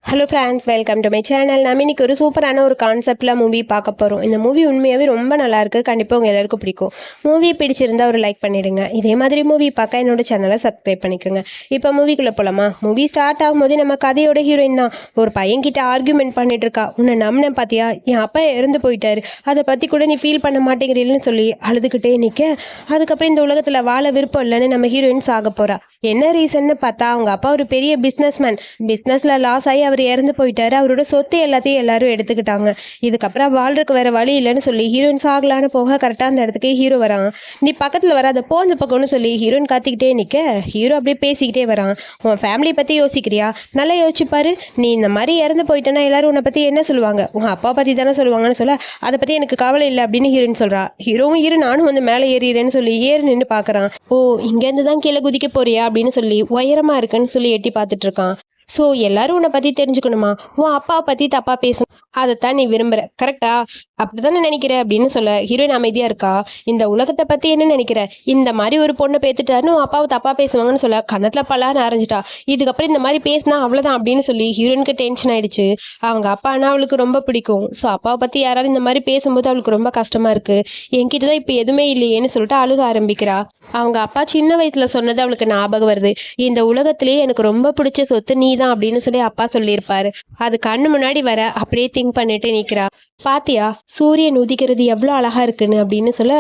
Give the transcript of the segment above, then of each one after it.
Hello friends, welcome to my channel. நம்ம இன்னைக்கு ஒரு சூப்பரான ஒரு கான்செப்டில் மூவி பார்க்க போகிறோம். இந்த மூவி உண்மையாகவே ரொம்ப நல்லாயிருக்கு. கண்டிப்பாக உங்கள் எல்லாருக்கும் பிடிக்கும். மூவி பிடிச்சிருந்தா ஒரு லைக் பண்ணிவிடுங்க. இதே மாதிரி மூவி பார்க்க என்னோட சேனலை சப்ஸ்கிரைப் பண்ணிக்கோங்க. இப்போ மூவிக்குள்ளே போகலாமா? மூவி ஸ்டார்ட் ஆகும்போது நம்ம கதையோட ஹீரோயின் தான் ஒரு பையன்கிட்ட ஆர்கியூமெண்ட் பண்ணிட்டு இருக்கா. உன்னை நம்பினேன் பார்த்தியா, என் அப்பா இறந்து போயிட்டாரு, அதை பற்றி கூட நீ ஃபீல் பண்ண மாட்டேங்கிறீன்னு சொல்லி அழுதுகிட்டே நிற்க. அதுக்கப்புறம் இந்த உலகத்தில் வாழ விருப்பம் இல்லைன்னு நம்ம ஹீரோயின் சாக போகிறா. என்ன ரீசன்னு பார்த்தா, அவங்க அப்பா ஒரு பெரிய பிஸ்னஸ்மேன். பிஸ்னஸில் லாஸ் ஆகி அவர் இறந்து போயிட்டாரு. அவரோட சொத்து எல்லாத்தையும் எல்லாரும் எடுத்துக்கிட்டாங்க. இதுக்கப்புறம் வாழ்றதுக்கு வேற வழி இல்லைன்னு சொல்லி ஹீரோயின் சாகலான்னு போக கரெக்டாக அந்த இடத்துக்கு ஹீரோ வரான். நீ பக்கத்தில் வராத, போ அந்த பக்கம்னு சொல்லி ஹீரோயின் காத்திக்கிட்டே நிற்க, ஹீரோ அப்படியே பேசிக்கிட்டே வரான். உன் ஃபேமிலி பற்றி யோசிக்கிறியா? நல்லா யோசிச்சுப்பாரு. நீ இந்த மாதிரி இறந்து போயிட்டேன்னா எல்லாரும் உன்னை பற்றி என்ன சொல்லுவாங்க? உன் அப்பா பற்றி தானே சொல்லுவாங்கன்னு சொல்ல, அதை பற்றி எனக்கு கவலை இல்லை அப்படின்னு ஹீரோயின் சொல்கிறா. ஹீரோவும் இரு, நானும் வந்து மேலே ஏறிடுறேன்னு சொல்லி ஏறி நின்று பார்க்குறான். ஓ, இங்கேருந்து தான் கீழே குதிக்க போறியா அப்படின்னு சொல்லி உயரமா இருக்குன்னு சொல்லி எட்டி பார்த்துட்டு இருக்கான். ஸோ எல்லாரும் உன்னை பற்றி தெரிஞ்சுக்கணுமா? உன் அப்பாவை பற்றி தப்பாக பேசணும், அதைத்தான் நீ விரும்புகிற, கரெக்டா? அப்படி தானே நினைக்கிற அப்படின்னு சொல்ல ஹீரோயின் அமைதியாக இருக்கா. இந்த உலகத்தை பற்றி என்ன நினைக்கிற? இந்த மாதிரி ஒரு பொண்ணை பேத்துட்டாருன்னு உன் அப்பாவை தப்பாக பேசுவாங்கன்னு சொல்ல கன்னத்தில் பல்லான்னு அரைஞ்சிட்டா. இதுக்கப்புறம் இந்த மாதிரி பேசினா அவ்வளோதான் அப்படின்னு சொல்லி ஹீரோயினுக்கு டென்ஷன் ஆயிடுச்சு. அவங்க அப்பானா அவளுக்கு ரொம்ப பிடிக்கும். ஸோ அப்பாவை பற்றி யாராவது இந்த மாதிரி பேசும்போது அவளுக்கு ரொம்ப கஷ்டமாக இருக்குது. என்கிட்ட தான் இப்போ எதுவுமே இல்லையேன்னு சொல்லிட்டு அழுக ஆரம்பிக்கிறா. அவங்க அப்பா சின்ன வயசுல சொன்னது அவளுக்கு ஞாபகம் வருது. இந்த உலகத்திலேயே எனக்கு ரொம்ப பிடிச்ச சொத்து நீ தான் அப்படின்னு சொல்லி அப்பா சொல்லியிருப்பாரு. அது கண்ணு முன்னாடி வர அப்படியே திங்க் பண்ணிட்டு நிக்கிறா. பாத்தியா, சூரியன் உதிக்கிறது எவ்வளோ அழகா இருக்குன்னு அப்படின்னு சொல்ல,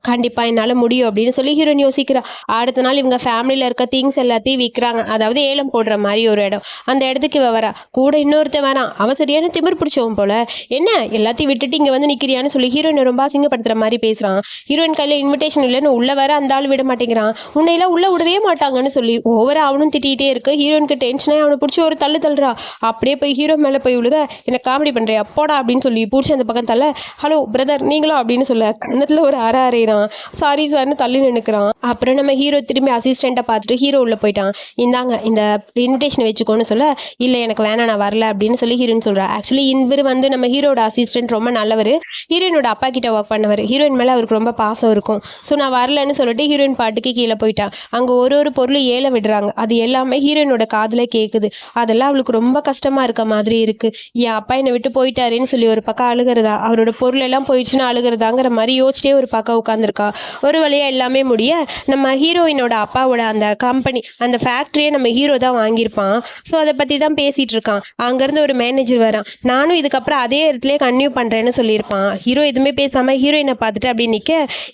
கண்டிப்பா என்னால முடியும் அப்படின்னு சொல்லி ஹீரோயின் யோசிக்கிறா. அடுத்த நாள் இவங்க ஃபேமிலியில இருக்க திங்ஸ் எல்லாத்தையும் விற்கிறாங்க. அதாவது ஏலம் போடுற மாதிரி ஒரு இடம். அந்த இடத்துக்கு இவ வரா. கூட இன்னொருத்தன் வரான். அவன் சரியான திமிர் பிடிச்சவன் போல. என்ன எல்லாத்தையும் விட்டுட்டு இங்க வந்து நிக்கிறியான்னு சொல்லி ஹீரோயின் ரொம்ப அசிங்கப்படுத்துற மாதிரி பேசுறான். ஹீரோயின் கையில இன்விடேஷன் இல்லைன்னு உள்ள வர அந்த ஆள் விட மாட்டேங்கிறான். உன்னையெல்லாம் உள்ள விடவே மாட்டாங்கன்னு சொல்லி ஓவரா அவனும் திட்டிகிட்டே இருக்கு. ஹீரோயினுக்கு டென்ஷனே அவனை பிடிச்சி ஒரு தள்ளு தள்ளுறா. அப்படியே போய் ஹீரோ மேல போய் விழுக, என்ன காமெடி பண்றியா போடா அப்படின்னு சொல்லி பிடிச்சி அந்த பக்கம் தள்ள, ஹலோ பிரதர் நீங்களா அப்படின்னு சொல்ல கன்னத்துல ஒரு அரையிறான். சாரி சார்னு தள்ளி நினைக்கிறான். அப்புறம் நம்ம ஹீரோ திரும்பி அசிஸ்டண்ட்டை பார்த்துட்டு ஹீரோ உள்ள போயிட்டான். இந்தாங்க இந்த இன்விடேஷன் வச்சுக்கோன்னு சொல்ல, இல்லை எனக்கு வேணாம் நான் வரல அப்படின்னு சொல்லி ஹீரோயின் சொல்றா. ஆக்சுவலி இவர் வந்து நம்ம ஹீரோட அசிஸ்டன்ட் ரொம்ப நல்லவர். ஹீரோயினோட அப்பா கிட்ட ஒர்க் பண்ணவர். ஹீரோயின் மேலே அவருக்கு ரொம்ப பாசம் இருக்கும். ஸோ நான் வரலன்னு சொல்லிட்டு ஹீரோயின் பாட்டுக்கு கீழே போயிட்டான். அங்கே ஒரு பொருள் ஏல விடுறாங்க. அது எல்லாமே ஹீரோயினோட காதில் கேட்குது. அதெல்லாம் அவளுக்கு ரொம்ப கஷ்டமா இருக்க மாதிரி இருக்கு. என் அப்பா என்னை விட்டு போயிட்டாருன்னு சொல்லி ஒரு பக்கம் அழுகிறதா, அவரோட பொருள் எல்லாம் போயிடுச்சுன்னு அழுகிறதாங்கிற மாதிரி யோசிச்சிட்டே ஒரு பக்கம் உட்காந்துருக்கா. ஒரு வழியா எல்லாமே முடிய நம்ம ஹீரோயினோட அப்பாவோட அந்த கம்பெனி, அந்த ஃபேக்ட்ரியை நம்ம ஹீரோ தான் வாங்கியிருப்பான். ஸோ அதை பற்றி தான் பேசிகிட்டு இருக்கான். அங்கேருந்து ஒரு மேனேஜர் வரான். நானும் இதுக்கப்புறம் அதே இடத்துல கன்டினியூ பண்ணுறேன்னு சொல்லியிருப்பான். ஹீரோ எதுவுமே பேசாமல் ஹீரோயினை பார்த்துட்டு அப்படி நிற்க,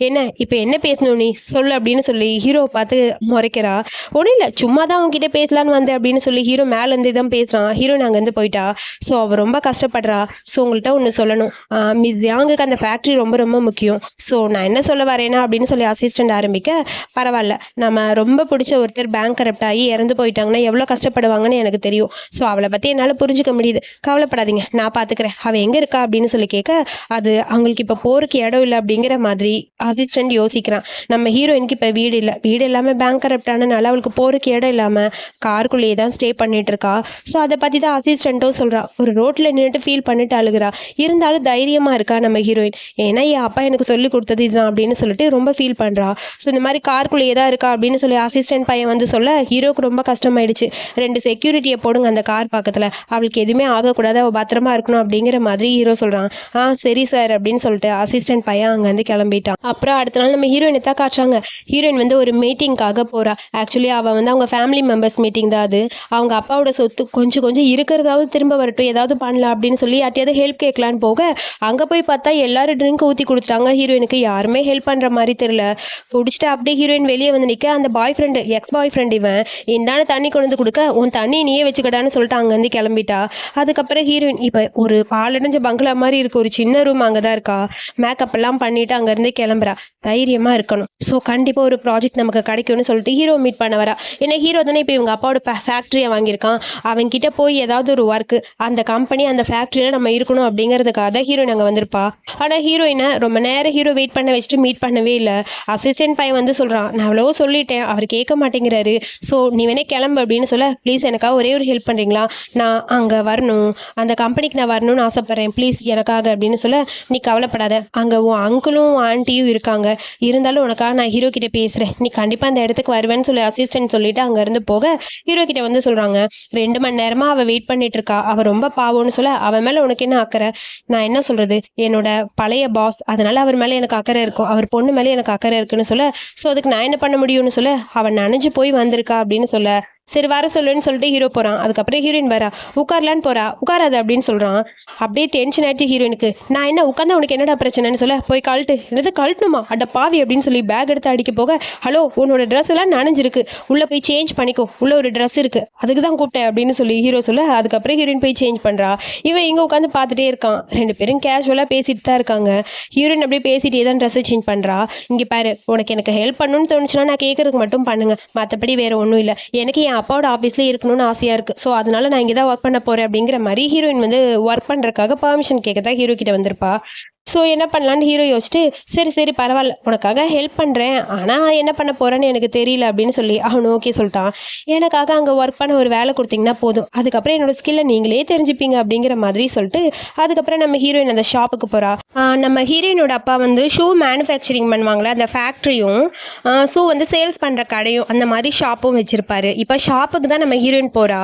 என்ன இப்போ என்ன பேசணும் நீ சொல்லு அப்படின்னு சொல்லி ஹீரோவை பார்த்து முறைக்கிறா. ஒன்றும் இல்லை, சும்மா தான் உங்ககிட்ட பேசலான்னு வந்தேன் அப்படின்னு சொல்லி ஹீரோ மேலேருந்து தான் பேசுகிறான். ஹீரோயின் அங்கேருந்து போயிட்டா. ஸோ அவள் ரொம்ப கஷ்டப்படுறா. ஸோ உங்கள்கிட்ட ஒன்று சொல்லணும், மிஸ் யாங்குக்கு அந்த ஃபேக்ட்ரி ரொம்ப ரொம்ப முக்கியம். ஸோ நான் என்ன சொல்ல வரேன்னா அப்படின்னு சொல்லி அசிஸ்டண்ட் ஆரம்பிக்க, பரவாயில்ல, நம்ம ரொம்ப பிடிச்ச ஒருத்தர் பேங்க் கரப்ட் ஆகி இறந்து போயிட்டாங்கன்னா எவ்வளோ கஷ்டப்படுவாங்கன்னு எனக்கு தெரியும். ஸோ அவளை பற்றி என்னால் புரிஞ்சுக்க முடியுது. கவலைப்படாதீங்க, நான் பார்த்துக்கிறேன். அவள் எங்கே இருக்கா அப்படின்னு சொல்லி கேட்க, அது அவங்களுக்கு இப்போ போருக்கு இடம் இல்லை அப்படிங்கிற மாதிரி அசிஸ்டண்ட் யோசிக்கிறான். நம்ம ஹீரோயினுக்கு இப்போ வீடு இல்லை, வீடு இல்லாமல் பேங்க் கரப்ட் ஆனதுனால அவளுக்கு போருக்கு இடம் இல்லாமல் காருக்குள்ளேயே தான் ஸ்டே பண்ணிட்டு இருக்கா. ஸோ அதை பற்றி தான் அசிஸ்டண்ட்டும் சொல்கிறா. ஒரு ரோட்டில் நின்றுட்டு ஃபீல் பண்ணிட்டு அழுகிறா. இருந்தாலும் தைரியமாக இருக்கா நம்ம ஹீரோயின். ஏன்னா என் அப்பா எனக்கு சொல்லி கொடுத்தது இதுதான் அப்படின்னு சொல்லிட்டு ரொம்ப ஃபீல் பண்ணுறா. ஸோ இந்த மாதிரி காருக்குள்ளேயே தான் இருக்கா அப்படின்னு சொல்லி அசிஸ்டன்ட் பையன் வந்து சொல்ல ஹீரோக்கு ரொம்ப கஷ்டமாயிடுச்சு. 2 செக்யூரிட்டியை போடுங்க அந்த கார் பக்கத்தில், அவளுக்கு எதுவுமே ஆகக்கூடாது, அவள் பத்திரமா இருக்கணும் அப்படிங்கிற மாதிரி ஹீரோ சொல்கிறான். சரி சார் அப்படின்னு சொல்லிட்டு அசிஸ்டன்ட் பையன் அங்கேருந்து கிளம்பிட்டான். அப்புறம் அடுத்த நாள் நம்ம ஹீரோயினை தான் காட்டுறாங்க. ஹீரோயின் வந்து ஒரு மீட்டிங்காக போகிறா. ஆக்சுவலி அவள் வந்து அவங்க ஃபேமிலி மெம்பர்ஸ் மீட்டிங் தான் அது. அவங்க அப்பாவோட சொத்து கொஞ்சம் கொஞ்சம் இருக்கிறதாவது திரும்ப வரட்டும், ஏதாவது பண்ணலாம் அப்படின்னு சொல்லி யார்ட்டையாவது ஹெல்ப் கேட்கலான்னு போக, அங்கே போய் பார்த்தா எல்லாரும் ட்ரிங்க் ஊற்றி கொடுத்துட்டாங்க. ஹீரோயினுக்கு யாருமே ஹெல்ப் பண்ணுற மாதிரி தெரியல. குடிச்சிட்டு அப்படியே ஹீரோயின் வெளியே வந்து நிற்க, அந்த பாய் ஃப்ரெண்டு, எக்ஸ் பாய் ஃப்ரெண்ட் இவன் இந்தான தண்ணி கொண்டு வந்து கொடுக்க, உன் தண்ணி நீயே வச்சுக்கடான்னு சொல்லிட்டு அங்கேருந்து கிளம்பிட்டா. அதுக்கப்புறம் ஹீரோயின் இப்போ ஒரு பாலடைஞ்ச பங்களா மாதிரி இருக்கு, ஒரு சின்ன ரூம் அங்கே தான் இருக்கா. மேக்கப் எல்லாம் பண்ணிட்டு அங்கேருந்து கிளம்புறா. தைரியமாக இருக்கணும். ஸோ கண்டிப்பாக ஒரு ப்ராஜெக்ட் நமக்கு கிடைக்கும்னு சொல்லிட்டு ஹீரோ மீட் பண்ண வரா. ஏன்னா ஹீரோ தானே இப்போ இவங்க அப்பாவோட ஃபேக்ட்ரியை வாங்கியிருக்கான். அவன்கிட்ட போய் ஏதாவது ஒரு ஒர்க்கு, அந்த கம்பெனி அந்த ஃபேக்ட்ரியில் நம்ம இருக்கணும் அப்படிங்கிறதுக்காக தான் ஹீரோயின் அங்கே வந்திருப்பா. ஆனால் ஹீரோயினை ரொம்ப நேரம் ஹீரோ வெயிட் பண்ண வச்சுட்டு மீட் பண்ணவே இல்லை. அசிஸ்டன்ட் பையன் வந்து சொல்கிறான், நான் அவ்வளோ சொல்லிட்டேன், அவர் கேட்க மாட்டேங்கிறாரு. ஸோ நீ வேணே கிளம்பு அப்படின்னு சொல்ல, ப்ளீஸ் எனக்காக ஒரே ஒரு ஹெல்ப் பண்ணுறீங்களா? நான் அங்கே வரணும், அந்த கம்பெனிக்கு நான் வரணும்னு ஆசைப்பட்றேன், ப்ளீஸ் எனக்காக அப்படின்னு சொல்ல, நீ கவலைப்படாத, அங்கே உன் அங்கிளும் ஆண்டியும் இருக்காங்க, இருந்தாலும் உனக்கு உனக்காக நான் ஹீரோ கிட்ட பேசுகிறேன், நீ கண்டிப்பாக அந்த இடத்துக்கு வருவேன்னு சொல்லி அசிஸ்டன்ட் சொல்லிட்டு அங்கேருந்து போக ஹீரோ கிட்ட வந்து சொல்கிறாங்க, 2 மணி நேரமாக அவள் வெயிட் பண்ணிட்டு இருக்கா, அவள் ரொம்ப பாவம்னு சொல்ல, அவன் மேலே உனக்கு என்ன அக்கறை? நான் என்ன சொல்கிறது, என்னோட பழைய பாஸ், அதனால அவர் மேலே எனக்கு அக்கறை இருக்கும், அவர் பொண்ணு மேலே எனக்கு அக்கறை இருக்குன்னு சொல்ல, ஸோ அதுக்கு நான் என்ன பண்ண முடியும்னு சொல்ல, அவன் நனைஞ்சு போய் வந்திருக்கா அப்படின்னு சொல்ல, சரி வர சொல்லுன்னு சொல்லிட்டு ஹீரோ போகிறான். அதுக்கப்புறம் ஹீரோயின் வரா, உட்காரலான்னு போறா, உட்காராது அப்படின்னு சொல்கிறான். அப்படியே டென்ஷன் ஆயிடுச்சு ஹீரோயினுக்கு. நான் என்ன உட்காந்தா உனக்கு என்னடா பிரச்சனைன்னு சொல்ல, போய் கழட்டு. என்னது கழட்டணுமா, அட பாவி அப்படின்னு சொல்லி பேக் எடுத்து அடிக்க போக, ஹலோ உன்னோட ட்ரெஸ் எல்லாம் நனைஞ்சிருக்கு, உள்ளே போய் சேஞ்ச் பண்ணிக்கோ, உள்ள ஒரு ட்ரெஸ் இருக்கு, அதுக்கு தான் கூப்பிட்டேன் அப்படின்னு சொல்லி ஹீரோ சொல்ல, அதுக்கப்புறம் ஹீரோயின் போய் சேஞ்ச் பண்ணுறா. இவன் இங்கே உட்காந்து பார்த்துட்டே இருக்கான். 2 பேரும் கேஷுவலாக பேசிட்டு தான் இருக்காங்க. ஹீரோயின் அப்படியே பேசிட்டே தான் ட்ரெஸ்ஸை சேஞ்ச் பண்ணுறா. இங்கே பாரு, எனக்கு ஹெல்ப் பண்ணணும்னு தோணுச்சுன்னா நான் கேட்கறதுக்கு மட்டும் பண்ணுங்க, மற்றபடி வேற ஒன்றும் இல்லை. எனக்கு என் அப்பாவோட ஆஃபீஸ்லேயே இருக்கணும்னு ஆசையாக இருக்குது, ஸோ அதனால நான் இங்கே தான் ஒர்க் பண்ண போகிறேன் அப்படிங்கிற மாதிரி ஹீரோயின் வந்து ஒர்க் பண்ணுறதுக்காக பர்மிஷன் கேட்க தான் ஹீரோ கிட்ட வந்திருப்பா. ஸோ என்ன பண்ணலான்னு ஹீரோ யோசிச்சுட்டு, சரி சரி பரவாயில்ல, உனக்காக ஹெல்ப் பண்ணுறேன், ஆனால் என்ன பண்ண போகிறேன்னு எனக்கு தெரியல அப்படின்னு சொல்லி அவனு ஓகே சொல்லிட்டான். எனக்காக அங்கே ஒர்க் பண்ண ஒரு வேலை கொடுத்தீங்கன்னா போதும், அதுக்கப்புறம் என்னோட ஸ்கில்லை நீங்களே தெரிஞ்சுப்பீங்க அப்படிங்கிற மாதிரி சொல்லிட்டு அதுக்கப்புறம் நம்ம ஹீரோயின் அந்த ஷாப்புக்கு போகிறா. நம்ம ஹீரோயினோட அப்பா வந்து ஷூ மேனுஃபேக்சரிங் பண்ணுவாங்களே அந்த ஃபேக்ட்ரியும் ஷூ வந்து சேல்ஸ் பண்ணுற கடையும் அந்த மாதிரி ஷாப்பும் வச்சுருப்பாரு. இப்போ ஷாப்புக்கு தான் நம்ம ஹீரோயின் போகிறா.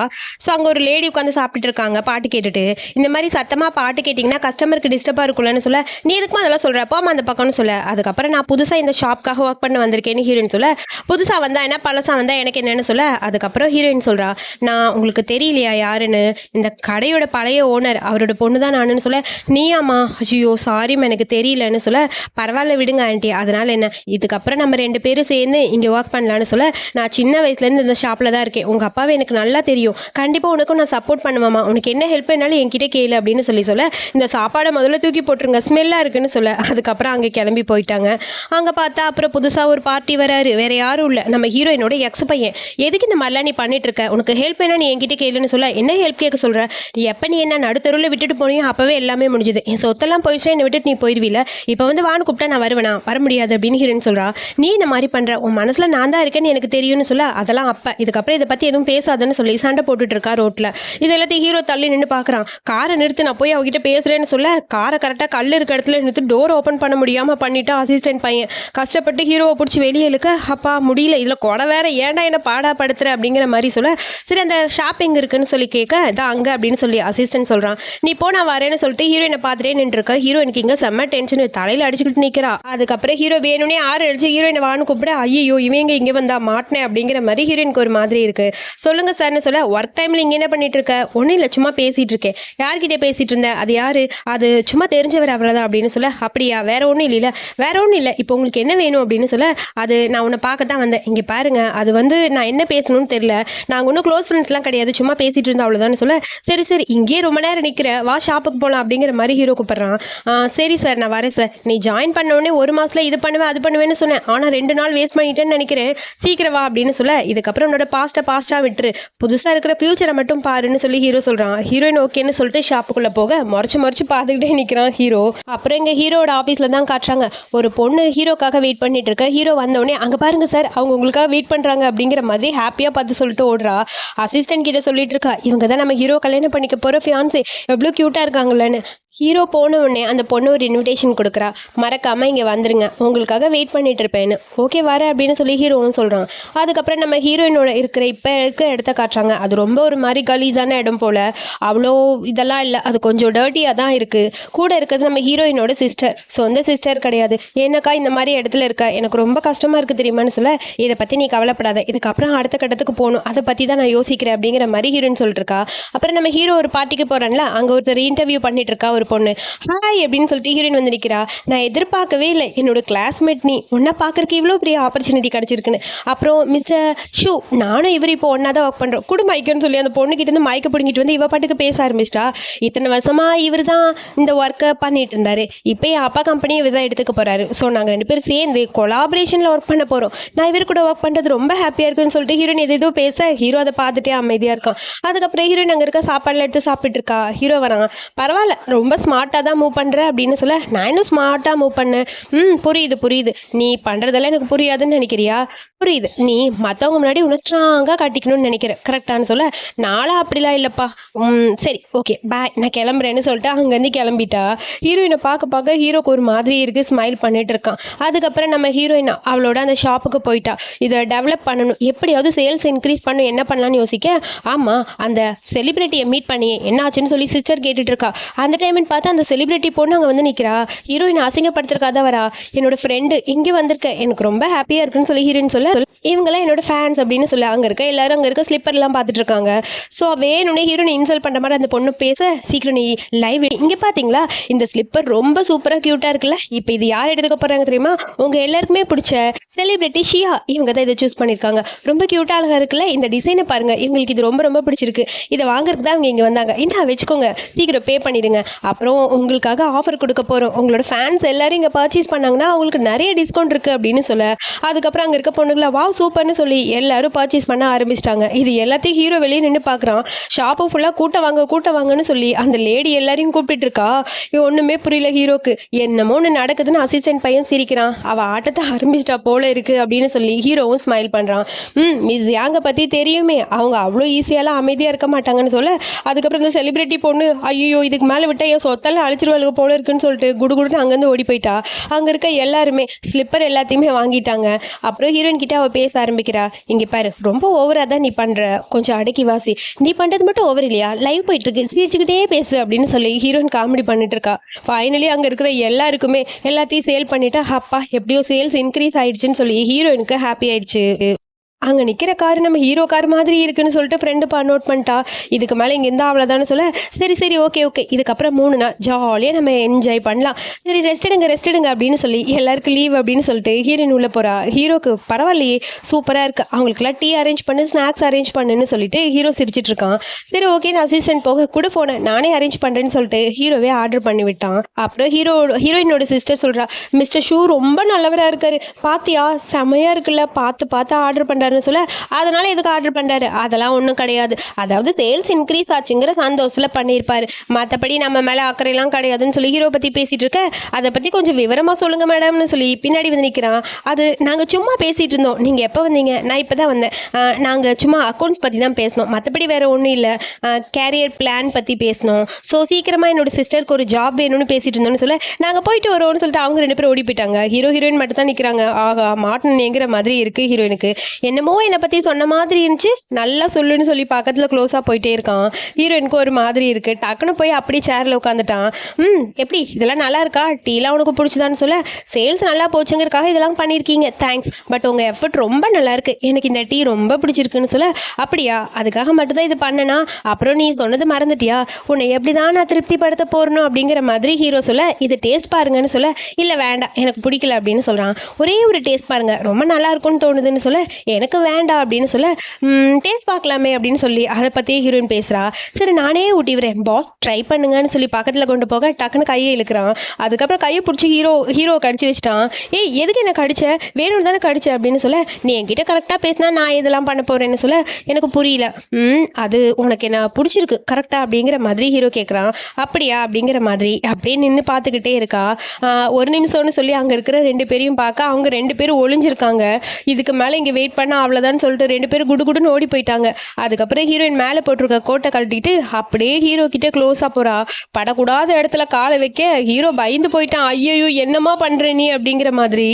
ஸோ அங்கே ஒரு லேடி உட்காந்து சாப்பிட்டுட்டு இருக்காங்க பாட்டு கேட்டுட்டு. இந்த மாதிரி சத்தமாக பாட்டு கேட்டிங்கன்னா கஸ்டமருக்கு டிஸ்டர்பாக இருக்கும்லன்னு சொல்ல, நீ எதுக்குமா அதெல்லாம் சொல்கிற, போமா அந்த பக்கம்னு சொல்ல, அதுக்கப்புறம் நான் புதுசாக இந்த ஷாப்க்காக ஒர்க் பண்ண வந்திருக்கேன்னு ஹீரோயின் சொல்ல, புதுசாக வந்தா என்ன பழசாக வந்தா எனக்கு என்னன்னு சொல்ல, அதுக்கப்புறம் ஹீரோயின் சொல்கிறா, நான் உங்களுக்கு தெரியலையா யாருன்னு, இந்த கடையோட பழைய ஓனர், அவரோட பொண்ணு தான் நானுன்னு சொல்ல, நீயாம்மா, ஐயோ சாரிம்மா எனக்கு தெரியலன்னு சொல்ல, பரவாயில்ல விடுங்க ஆண்டி, அதனால் என்ன, இதுக்கப்புறம் நம்ம 2 பேரும் சேர்ந்து இங்கே ஒர்க் பண்ணலான்னு சொல்ல, நான் சின்ன வயசுலேருந்து இந்த ஷாப்பில் தான் இருக்கேன், உங்கள் அப்பாவை எனக்கு நல்லா தெரியும், கண்டிப்பாக உனக்கும் நான் சப்போர்ட் பண்ணுவேம்மா, உனக்கு என்ன ஹெல்ப் வேணாலும் என்கிட்ட கேளு அப்படின்னு சொல்லி சொல்ல, இந்த சாப்பாடை முதல்ல தூக்கி போட்டுருங்க ஸ்மெல்லாக இருக்குன்னு சொல்ல, அதுக்கப்புறம் அங்கே கிளம்பி போயிட்டாங்க. அங்கே பார்த்தா அப்புறம் புதுசாக ஒரு பார்ட்டி வராரு, வேற யாரும் இல்லை, நம்ம ஹீரோயினோட எக்ஸ் பையன். எதுக்கு இந்த மாதிரிலாம் நீ பண்ணிட்டு இருக்க, உனக்கு ஹெல்ப் வேணா நீ என்கிட்ட கேளுன்னு சொல்ல, என்ன ஹெல்ப் கேட்க சொல்ற, எப்போ நீ என்ன நடுத்தருவில் விட்டுட்டு போனியோ அப்போவே எல்லாமே முடிஞ்சுது, என் சொத்தெல்லாம் போயிடுச்சுன்னா என்னை விட்டுட்டு நீ போயிடுவீல, இப்போ வந்து வான்னு கூப்பிட்டா நான் வருவேனா, வர முடியாது அப்படின்னு ஹீரோயின் சொல்றா. நீ இந்த மாதிரி பண்ற, உன் மனசுல நான் தான் இருக்கேன்னு எனக்கு தெரியும்னு சொல்ல, அதெல்லாம் அப்ப, இதுக்கப்புறம் இதை பத்தி எதுவும் பேசாதன்னு சொல்லி சண்டை போட்டுட்டு இருக்கா ரோட்ல. இது எல்லாத்தையும் ஹீரோ தள்ளி நின்று பாக்குறான். காரை நிறுத்து, நான் போய் அவகிட்ட பேசுறேன்னு சொல்ல, காரை கரெக்டாக கல் இருக்க இடத்துல நிறுத்து டோர் ஓப்பன் பண்ண முடியாமல் பண்ணிட்டா அசிஸ்டன்ட் பையன். கஷ்டப்பட்டு ஹீரோவை பிடிச்சி வெளியே இழுக்க, அப்பா முடியல, இதில் கொடை வேற, ஏன்டா என்ன பாடாப்படுத்துற அப்படிங்கிற மாதிரி சொல்ல, சரி அந்த ஷாப்பிங் இருக்குன்னு சொல்லி கேட்க, இதான் அங்கே அப்படின்னு சொல்லி அசிஸ்டன்ட் சொல்கிறான். நீ போ நான் வரேன்னு சொல்லிட்டு ஹீரோயினை பார்த்துட்டே நின்றுருக்க. ஹீரோயினுக்கு இங்கே செம்ம டென்ஷன், தலையில் அடிச்சுக்கிட்டு நிற்கிறா. அதுக்கப்புறம் ஹீரோ வேணும்னே ஆறு அடிச்சு ஹீரோயினை வான்னு கூப்பிட, ஐயோ இவங்க இங்கே வந்தா மாட்டினேன் அப்படிங்கிற மாதிரி ஹீரோயினுக்கு ஒரு மாதிரி இருக்கு. சொல்லுங்க சார்னு சொல்ல, ஒர்க் டைமில் இங்கே என்ன பண்ணிட்டு இருக்க, ஒன்றும் இல்லை சும்மா பேசிகிட்டு இருக்கேன். யார்கிட்ட பேசிகிட்டு இருந்தேன், அது யார், அது சும்மா தெரிஞ்சவர் அவ்வளோதான் அப்படின்னு சொல்ல, அப்படியா வேற ஒன்றும் இல்லைல்ல, வேற ஒன்றும் இல்லை, இப்போ உங்களுக்கு என்ன வேணும் அப்படின்னு சொல்ல, அது நான் உன்னை பார்க்க தான் வந்தேன், இங்கே பாருங்க அது வந்து நான் என்ன பேசணும்னு தெரியல, நாங்கள் ஒன்றும் க்ளோஸ் ஃப்ரெண்ட்ஸ்லாம் கிடையாது, சும்மா பேசிகிட்டு இருந்தோம் அவ்வளோதான்னு சொல்ல, சரி சரி இங்கேயே ரொம்ப நேரம் நிற்கிற, வா ஷாப்புக்கு போகலாம் அப்படிங்கிற மாதிரி ஹீரோ கூப்பிட்றான். சரி சார் நான் வரேன் சார், நீ ஜாயின் பண்ண உடனே 1 மாதத்தில் இது பண்ணுவேன் அது பண்ணுவேன்னு சொன்னேன், ஆனால் 2 நாள் வேஸ்ட் பண்ணிட்டேன்னு நினைக்கிறேன், சீக்கிரம் வா அப்படின்னு சொல்ல, இதுக்கப்புறம் உன்னோட பாஸ்ட்டாக விட்டுரு, புதுசாக இருக்கிற ஃபியூச்சரை மட்டும் பாருன்னு சொல்லி ஹீரோ சொல்கிறான். ஹீரோயின் ஓகேன்னு சொல்லிட்டு ஷாப்புக்குள்ளே போக மறைச்சு பார்த்துக்கிட்டே நிற்கிறான் ஹீரோ. அப்புறம் எங்கள் ஹீரோட ஆஃபீஸில் தான் காட்டுறாங்க, ஒரு பொண்ணு ஹீரோக்காக வெயிட் பண்ணிட்டு இருக்க. ஹீரோ வந்தோடனே அங்கே பாருங்க சார், அவங்க உங்களுக்காக வெயிட் பண்ணுறாங்க அப்படிங்கிற மாதிரி ஹாப்பியாக பார்த்து சொல்லிட்டு ஓடுறா. அசிஸ்டன்ட் கிட்ட சொல்லிட்டு இருக்கா, இவங்க தான் நம்ம ஹீரோ கல்யாணம் பண்ணிக்க போகிற ஃபியான்ஸே, எவ்வளோ க்யூட்டாக இருக்காங்களேன்னு. ஹீரோ போன உடனே அந்த பொண்ணு ஒரு இன்விடேஷன் கொடுக்குறா, மறக்காமல் இங்கே வந்துருங்க, உங்களுக்காக வெயிட் பண்ணிட்டு இருப்பேன்னு. ஓகே வரேன் அப்படின்னு சொல்லி ஹீரோவும் சொல்கிறான். அதுக்கப்புறம் நம்ம ஹீரோயினோட இப்போ இருக்கிற இடத்த காட்டுறாங்க. அது ரொம்ப ஒரு மாதிரி கலீஸான இடம் போல், அவ்வளோ இதெல்லாம் இல்லை, அது கொஞ்சம் டர்ட்டியாக தான் இருக்குது. கூட இருக்கிறது நம்ம ஹீரோயினோட சிஸ்டர், சொந்த சிஸ்டர் கிடையாது. ஏன்னாக்கா இந்த மாதிரி இடத்துல இருக்க எனக்கு ரொம்ப கஷ்டமாக இருக்குது தெரியுமான்னு சொல்ல, இதை பற்றி நீ கவலைப்படாத, இதுக்கப்புறம் அடுத்த கட்டத்துக்கு போகணும், அதை பற்றி தான் நான் யோசிக்கிறேன் அப்படிங்கிற மாதிரி ஹீரோயின் சொல்லிட்டு இருக்கா. அப்புறம் நம்ம ஹீரோ ஒரு பார்ட்டிக்கு போகிறான்ல, அங்கே ஒருத்தர் இன்டர்வியூ பண்ணிட்டு இருக்கா, ஒரு பொண்ணு. ஹாய் அப்படின்னு சொல்லிட்டு ஹீரோயின் வந்து நிற்கிறா. நான் எதிர்பார்க்கவே இல்லை, என்னோட கிளாஸ்மேட் நீ, உன்னை பார்க்கறக்கு இவ்வளோ பெரிய ஆப்பர்ச்சுனிட்டி கிடச்சிருக்குன்னு. அப்புறம் மிஸ்டர் ஷூ, நானும் இவர் இப்போ ஒன்றா தான் ஒர்க் பண்ணுறோம், குடு மைக்குன்னு சொல்லி அந்த பொண்ணுக்கிட்டேருந்து மைக்க பிடிங்கிட்டு வந்து இவ பாட்டுக்கு பேச ஆரம்பிச்சிட்டா. இத்தனை வருஷமாக இவர் தான் இந்த ஒர்க்கை பண்ணிட்டு இருந்தாரு, இப்போ என் அப்பா கம்பெனியை இவர் தான் எடுத்துக்க போகிறாரு, ஸோ நாங்கள் 2 பேரும் சேர்ந்து கொலாபரேஷனில் ஒர்க் பண்ண போகிறோம், நான் இவர் கூட ஒர்க் பண்ணுறது ரொம்ப ஹாப்பியாக இருக்குன்னு சொல்லிட்டு ஹீரோயின் எதோ பேச, ஹீரோ அதை பார்த்துட்டே அமைதியாக இருக்கான். அதுக்கப்புறம் ஹீரோயின் அங்கே இருக்க சாப்பாடுலாம் எடுத்து சாப்பிட்டு இருக்கா. ஹீரோ வராங்க, பரவாயில்ல ரொம்ப ஸ்மார்ட்டாக தான் மூவ் பண்ணுற அப்படின்னு சொல்ல, நான் இன்னும் ஸ்மார்ட்டாக மூவ் பண்ணேன், புரியுது நீ பண்ணுறதெல்லாம் எனக்கு புரியாதுன்னு நினைக்கிறியா, புரியுது. நீ மத்தவங்க முன்னாடி உன்ன ஸ்ட்ராங்கா காட்டிக்கணும்னு நெனைக்கிற. கரெக்ட்டான்னு சொல்ல, நான்லாம் அப்படிலாம் இல்லப்பா. சரி ஓகே பாய் நான் கிளம்புறேன்னு சொல்லிட்டு அங்கேருந்து கிளம்பிட்டா. ஹீரோயின பார்க்க பார்க்க ஹீரோக்கு ஒரு மாதிரி இருக்கு. ஸ்மைல் பண்ணிட்டு இருக்கான். அதுக்கப்புறம் நம்ம ஹீரோயின் அவளோட அந்த ஷாப்புக்கு போயிட்டா. இத டெவலப் பண்ணணும். எப்படியாவது சேல்ஸ் இன்க்ரீஸ் பண்ணணும். என்ன பண்ணலாம்னு யோசிக்க, ஆமா அந்த செலிபிரிட்டிய மீட் பண்ணியே என்ன ஆச்சுன்னு சொல்லி சிஸ்டர் கேட்டுட்டு இருக்கா. அந்த டைம்னு பார்த்து அந்த செலிபிரிட்டி பொண்ணு அங்க வந்து நிக்கிறா. ஹீரோயின் அசிங்கப்படுத்துறதுக்காக வரா. என்னோட ஃப்ரெண்டு இங்க வந்திருக்க. எனக்கு ரொம்ப ஹாப்பியா இருக்குன்னு சொல்லி ஹீரோயின் சொல்ல, இவங்கெல்லாம் என்னோட ஃபேன்ஸ் அப்படின்னு சொல்லி அங்கே இருக்க எல்லாரும் அங்கே இருக்க ஸ்லிப்பர்லாம் பார்த்துட்டு இருக்காங்க. ஸோ வேணும்னே ஹீரோனை இன்சல்ட் பண்ணுற மாதிரி அந்த பொண்ணு பேச, சீக்கிரம் நீ லைவ் இங்கே பார்த்தீங்களா இந்த ஸ்லிப்பர் ரொம்ப சூப்பராக க்யூட்டாக இருக்குல்ல, இப்போ இது யார் எடுத்துக்க போகிறாங்க தெரியுமா, உங்கள் எல்லாருக்குமே பிடிச்ச செலிபிரிட்டி ஷியா இவங்க தான் இதை சூஸ் பண்ணியிருக்காங்க. ரொம்ப க்யூட்டாக அழகாக இருக்குல்ல, இந்த டிசைனை பாருங்கள், இவங்களுக்கு இது ரொம்ப ரொம்ப பிடிச்சிருக்கு, இதை வாங்குறதுக்கு தான் அவங்க இங்கே வந்தாங்க, இந்த வச்சுக்கோங்க, சீக்கிரம் பே பண்ணிடுங்க, அப்புறம் உங்களுக்காக ஆஃபர் கொடுக்க போகிறோம், உங்களோட ஃபேன்ஸ் எல்லாரும் இங்கே பர்ச்சேஸ் பண்ணாங்கன்னா அவங்களுக்கு நிறைய டிஸ்கவுண்ட் இருக்குது அப்படின்னு சொல்ல, அதுக்கப்புறம் அங்கே இருக்க பொண்ணுங்களா வா சூப்பர்னு சொல்லி எல்லாரும் பர்ச்சேஸ் பண்ண ஆரம்பிச்சிட்டாங்க. இது எல்லாத்தையும் ஹீரோ வெளியே நின்று பார்க்குறான். ஷாப்பு ஃபுல்லாக கூட்ட வாங்கன்னு சொல்லி அந்த லேடி எல்லாரையும் கூப்பிட்டு இருக்கா. ஒன்றுமே புரியல ஹீரோக்கு. என்னமோ ஒன்று நடக்குதுன்னு அசிஸ்டன்ட் பையன் சிரிக்கிறான். அவள் ஆட்டத்தை ஆரம்பிச்சிட்டா போல இருக்கு அப்படின்னு சொல்லி ஹீரோவும் ஸ்மைல் பண்ணுறான். மிஸ் யாங்க பற்றி தெரியுமே, அவங்க அவ்வளோ ஈஸியாலாம் அமைதியாக இருக்க மாட்டாங்கன்னு சொல்ல, அதுக்கப்புறம் இந்த செலிபிரிட்டி பொண்ணு ஐயோ இதுக்கு மேலே விட்டால் என் சொத்தெல்லாம் அழிச்சிருவாளுக்கு போல இருக்குன்னு சொல்லிட்டு குடுகுடுன்னு அங்கேருந்து ஓடி போயிட்டா. அங்கே இருக்க எல்லாருமே ஸ்லிப்பர் எல்லாத்தையுமே வாங்கிட்டாங்க. அப்புறம் ஹீரோயின் கிட்ட அவள் பேச ஆரம்பிக்கிறா. இங்கே பாரு ரொம்ப ஓவராக தான் நீ பண்ணுற, கொஞ்சம் அடக்கி வாசி, நீ பண்ணுறது மட்டும் ஓவர் இல்லையா, லைவ் போயிட்டு இருக்கு, சிரிச்சுக்கிட்டே பேசு அப்படின்னு சொல்லி ஹீரோயின் காமெடி பண்ணிட்டு இருக்கா. ஃபைனலி அங்கே இருக்கிற எல்லாருக்குமே எல்லாத்தையும் சேல் பண்ணிட்டு, அப்பா எப்படியோ சேல்ஸ் இன்க்ரீஸ் ஆயிடுச்சுன்னு சொல்லி ஹீரோயினுக்கு ஹாப்பி ஆயிடுச்சு. அங்கே நிற்கிற கார் நம்ம ஹீரோ கார் மாதிரி இருக்குன்னு சொல்லிட்டு ஃப்ரெண்டுப்பா நோட் பண்ணிட்டா. இதுக்கு மேலே இங்கே இருந்தால் அவ்வளோதானு சொல்ல, சரி ஓகே இதுக்கப்புறம் 3 நாள் ஜாலியாக நம்ம என்ஜாய் பண்ணலாம், சரி ரெஸ்ட் எடுங்க அப்படின்னு சொல்லி எல்லாருக்கும் லீவ் அப்படின்னு சொல்லிட்டு ஹீரோயின் உள்ளே போகிறா. ஹீரோக்கு பரவாயில்லையே சூப்பராக இருக்குது, அவங்களுக்குலாம் டீ அரேஞ்ச் பண்ணு ஸ்நாக்ஸ் அரேஞ்ச் பண்ணுன்னு சொல்லிட்டு ஹீரோ சிரிச்சிட்டு இருக்கான். சரி ஓகே நான் அசிஸ்டன்ட் போக கூட போனேன், நானே அரேஞ்ச் பண்ணுறேன்னு சொல்லிட்டு ஹீரோவே ஆர்டர் பண்ணி விட்டான். அப்புறம் ஹீரோயினோட சிஸ்டர் சொல்கிறா, மிஸ்டர் ஷூ ரொம்ப நல்லவராக இருக்காரு, பாத்தியா செமையாக இருக்குல்ல, பார்த்து ஆர்டர் பண்ணுறாரு சொல்ல, அதனால எதுக்கு ஆர்டர் பண்றாரு, அதெல்லாம் ஒன்றும் கிடையாது, அதாவது சேல்ஸ் இன்க்ரீஸ் ஆச்சுங்கிற சந்தோஷத்துல பண்ணியிருப்பாரு, மற்றபடி நம்ம மேலே அக்கறையெல்லாம் கிடையாதுன்னு சொல்லி ஹீரோ பற்றி பேசிட்டு இருக்க, அதை பற்றி கொஞ்சம் விவரமாக சொல்லுங்க மேடம்னு சொல்லி பின்னாடி வந்து நிற்கிறான். அது நாங்கள் சும்மா பேசிட்டு இருந்தோம், நீங்கள் எப்போ வந்தீங்க, நான் இப்போ தான் வந்தேன், நாங்கள் சும்மா அக்கௌண்ட்ஸ் பற்றி தான் பேசினோம், மற்றபடி வேற ஒன்றும் இல்லை, கேரியர் பிளான் பற்றி பேசினோம், ஸோ சீக்கிரமாக என்னோட சிஸ்டருக்கு ஒரு ஜாப் வேணும்னு பேசிட்டு இருந்தோம்னு சொல்ல, நாங்கள் போயிட்டு வரோம்னு சொல்லிட்டு அவங்க 2 பேரும் ஓடி போயிட்டாங்க. ஹீரோயின் மட்டும் தான் நிற்கிறாங்க. ஆகா மாட்டணுங்கிற மாதிரி இருக்குது ஹீரோயினுக்கு. என்னமோ என்னை பற்றி சொன்ன மாதிரி இருந்துச்சு, நல்லா சொல்லுன்னு சொல்லி பக்கத்தில் க்ளோஸாக போயிட்டே இருக்கான். ஹீரோயினுக்கு ஒரு மாதிரி இருக்குது. டக்குன்னு போய் அப்படியே சேரில் உட்காந்துட்டான். எப்படி இதெல்லாம் நல்லா இருக்கா, டீலாம் உனக்கு பிடிச்சதான்னு சொல்ல, சேல்ஸ் நல்லா போச்சுங்கிறதுக்காக இதெல்லாம் பண்ணியிருக்கீங்க தேங்க்ஸ், பட் உங்கள் எஃபர்ட் ரொம்ப நல்லா இருக்குது, எனக்கு இந்த டீ ரொம்ப பிடிச்சிருக்குன்னு சொல்ல, அப்படியா அதுக்காக மட்டும்தான் இது பண்ணனா, அப்புறம் நீ சொன்னது மறந்துட்டியா, உன்னை எப்படி தான் நான் திருப்திப்படுத்த போறணும் அப்படிங்கிற மாதிரி ஹீரோ சொல்ல, இது டேஸ்ட் பாருங்கன்னு சொல்ல, இல்லை வேண்டாம் எனக்கு பிடிக்கல அப்படின்னு சொல்கிறான். ஒரே ஒரு டேஸ்ட் பாருங்க ரொம்ப நல்லா இருக்கும்னு தோணுதுன்னு சொல்ல, எனக்கு வேண்டாம் அப்படின்னு சொல்ல, டேஸ்ட் பார்க்கலாமே அப்படின்னு சொல்லி அதை பற்றியே ஹீரோயின் பேசுகிறா. சரி நானே ஊட்டிவிறேன் பாஸ் ட்ரை பண்ணுங்கன்னு சொல்லி பக்கத்தில் கொண்டு போக டக்குன்னு கையை இழுக்கிறான். அதுக்கப்புறம் கையை பிடிச்சி ஹீரோ கடிச்சு வச்சிட்டான். ஏய் எதுக்கு என்ன கடிச்ச, வேணும்னு தானே கடிச்ச அப்படின்னு சொல்ல, நீ என்கிட்ட கரெக்டாக பேசினா நான் இதெல்லாம் பண்ண போகிறேன்னு சொல்ல, எனக்கு புரியல, அது உனக்கு என்ன பிடிச்சிருக்கு கரெக்டாக அப்படிங்கிற மாதிரி ஹீரோ கேட்குறான். அப்படியா அப்படிங்கிற மாதிரி அப்படியே நின்று பார்த்துக்கிட்டே இருக்கா. ஒரு நிமிஷம்னு சொல்லி அங்கே இருக்கிற 2 பேரையும் பார்க்க அவங்க 2 பேரும் ஒளிஞ்சிருக்காங்க. இதுக்கு மேலே இங்கே வெயிட் பண்ண அவ்வளோதான் சொல்லிட்டு 2 பேரும் குடுகுடுன்னு ஓடி போயிட்டாங்க. அதுக்கப்புறம் ஹீரோயின் மேலே போட்டிருக்க கோட்டை கழட்டிட்டு அப்படியே ஹீரோ கிட்ட க்ளோஸாக போகிறா. படக்கூடாத இடத்துல காலை வைக்க ஹீரோ பயந்து போயிட்டான். ஐயோ என்னமா பண்ணுற நீ அப்படிங்கிற மாதிரி.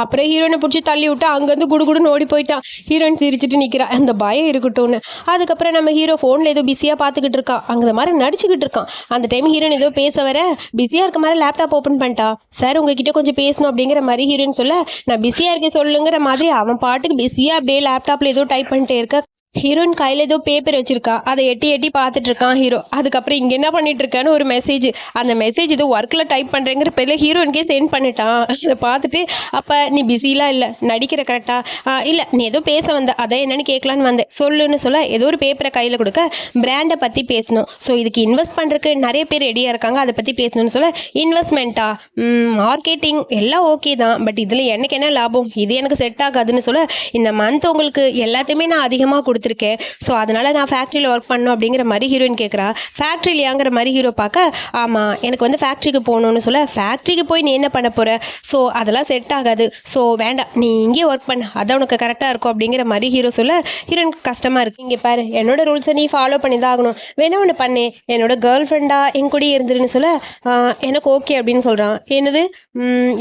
அப்புறம் ஹீரோயினை பிடிச்சி தள்ளி விட்டு அங்கேருந்து குடுகுடுன்னு ஓடி போயிட்டான். ஹீரோயின் சிரிச்சிட்டு நிற்கிறா, அந்த பயம் இருக்கட்டும்னு. அதுக்கப்புறம் நம்ம ஹீரோ ஃபோனில் ஏதோ பிஸியாக பார்த்துக்கிட்டு இருக்கான். அங்கே இந்த மாதிரி நடிச்சுக்கிட்டு இருக்கான். அந்த டைம் ஹீரோயின் ஏதோ பேச வர பிஸியாக இருக்க மாதிரி லேப்டாப் ஓப்பன் பண்ணிட்டா. சார் உங்ககிட்ட கொஞ்சம் பேசணும் அப்படிங்கிற மாதிரி ஹீரோயின் சொல்ல, நான் பிஸியாக இருக்கேன் சொல்லுங்கிற மாதிரி அவன் பாட்டுக்கு பிஸியாக அப்படியே லேப்டாப்பில் ஏதோ டைப் பண்ணிட்டே இருக்க. ஹீரோயின் கையில் ஏதோ பேப்பர் வச்சிருக்கா, அதை எட்டி பார்த்துட்டு இருக்கான் ஹீரோ. அதுக்கப்புறம் இங்கே என்ன பண்ணிட்டு இருக்கான்னு ஒரு மெசேஜ், அந்த மெசேஜ் ஏதோ ஒர்க்கில் டைப் பண்ணுறேங்கிற பேரில் ஹீரோயின்கே சென்ட் பண்ணிட்டான். அதை பார்த்துட்டு, அப்போ நீ பிஸிலாம் இல்லை நடிக்கிற கரெக்டாக, இல்லை நீ ஏதோ பேச வந்த, அதை என்னன்னு கேட்கலான்னு வந்தேன் சொல்லுன்னு சொல்ல, ஏதோ ஒரு பேப்பரை கையில் கொடுக்க, பிராண்டை பற்றி பேசணும், ஸோ இதுக்கு இன்வெஸ்ட் பண்ணுறதுக்கு நிறைய பேர் ரெடியாக இருக்காங்க, அதை பற்றி பேசணும்னு சொல்ல, இன்வெஸ்ட்மெண்ட்டா மார்க்கெட்டிங் எல்லாம் ஓகே தான், பட் இதில் எனக்கு என்ன லாபம், இது எனக்கு செட் ஆகாதுன்னு சொல்ல, இந்த மந்த் உங்களுக்கு எல்லாத்தையுமே நான் அதிகமாக கொடுத்து எடுத்திருக்கேன். ஸோ அதனால் நான் ஃபேக்ட்ரியில் ஒர்க் பண்ணணும் அப்படிங்கிற மாதிரி ஹீரோயின் கேட்குறா. ஃபேக்ட்ரிலையாங்கிற மாதிரி ஹீரோ பார்க்க, ஆமாம் எனக்கு வந்து ஃபேக்ட்ரிக்கு போகணுன்னு சொல்ல, ஃபேக்ட்ரிக்கு போய் நீ என்ன பண்ண போகிற, ஸோ அதெல்லாம் செட் ஆகாது, ஸோ வேண்டாம் நீ இங்கே ஒர்க் பண்ண, அதான் உனக்கு கரெக்டாக இருக்கும் அப்படிங்கிற மாதிரி ஹீரோ சொல்ல, ஹீரோயின் கஷ்டமாக இருக்குது. இங்கே பாரு என்னோட ரூல்ஸை நீ ஃபாலோ பண்ணி தான் ஆகணும், வேணா ஒன்று பண்ணு, என்னோட கேர்ள் ஃப்ரெண்டாக என் கூட இருந்துருன்னு சொல்ல, எனக்கு ஓகே அப்படின்னு சொல்கிறான். என்னது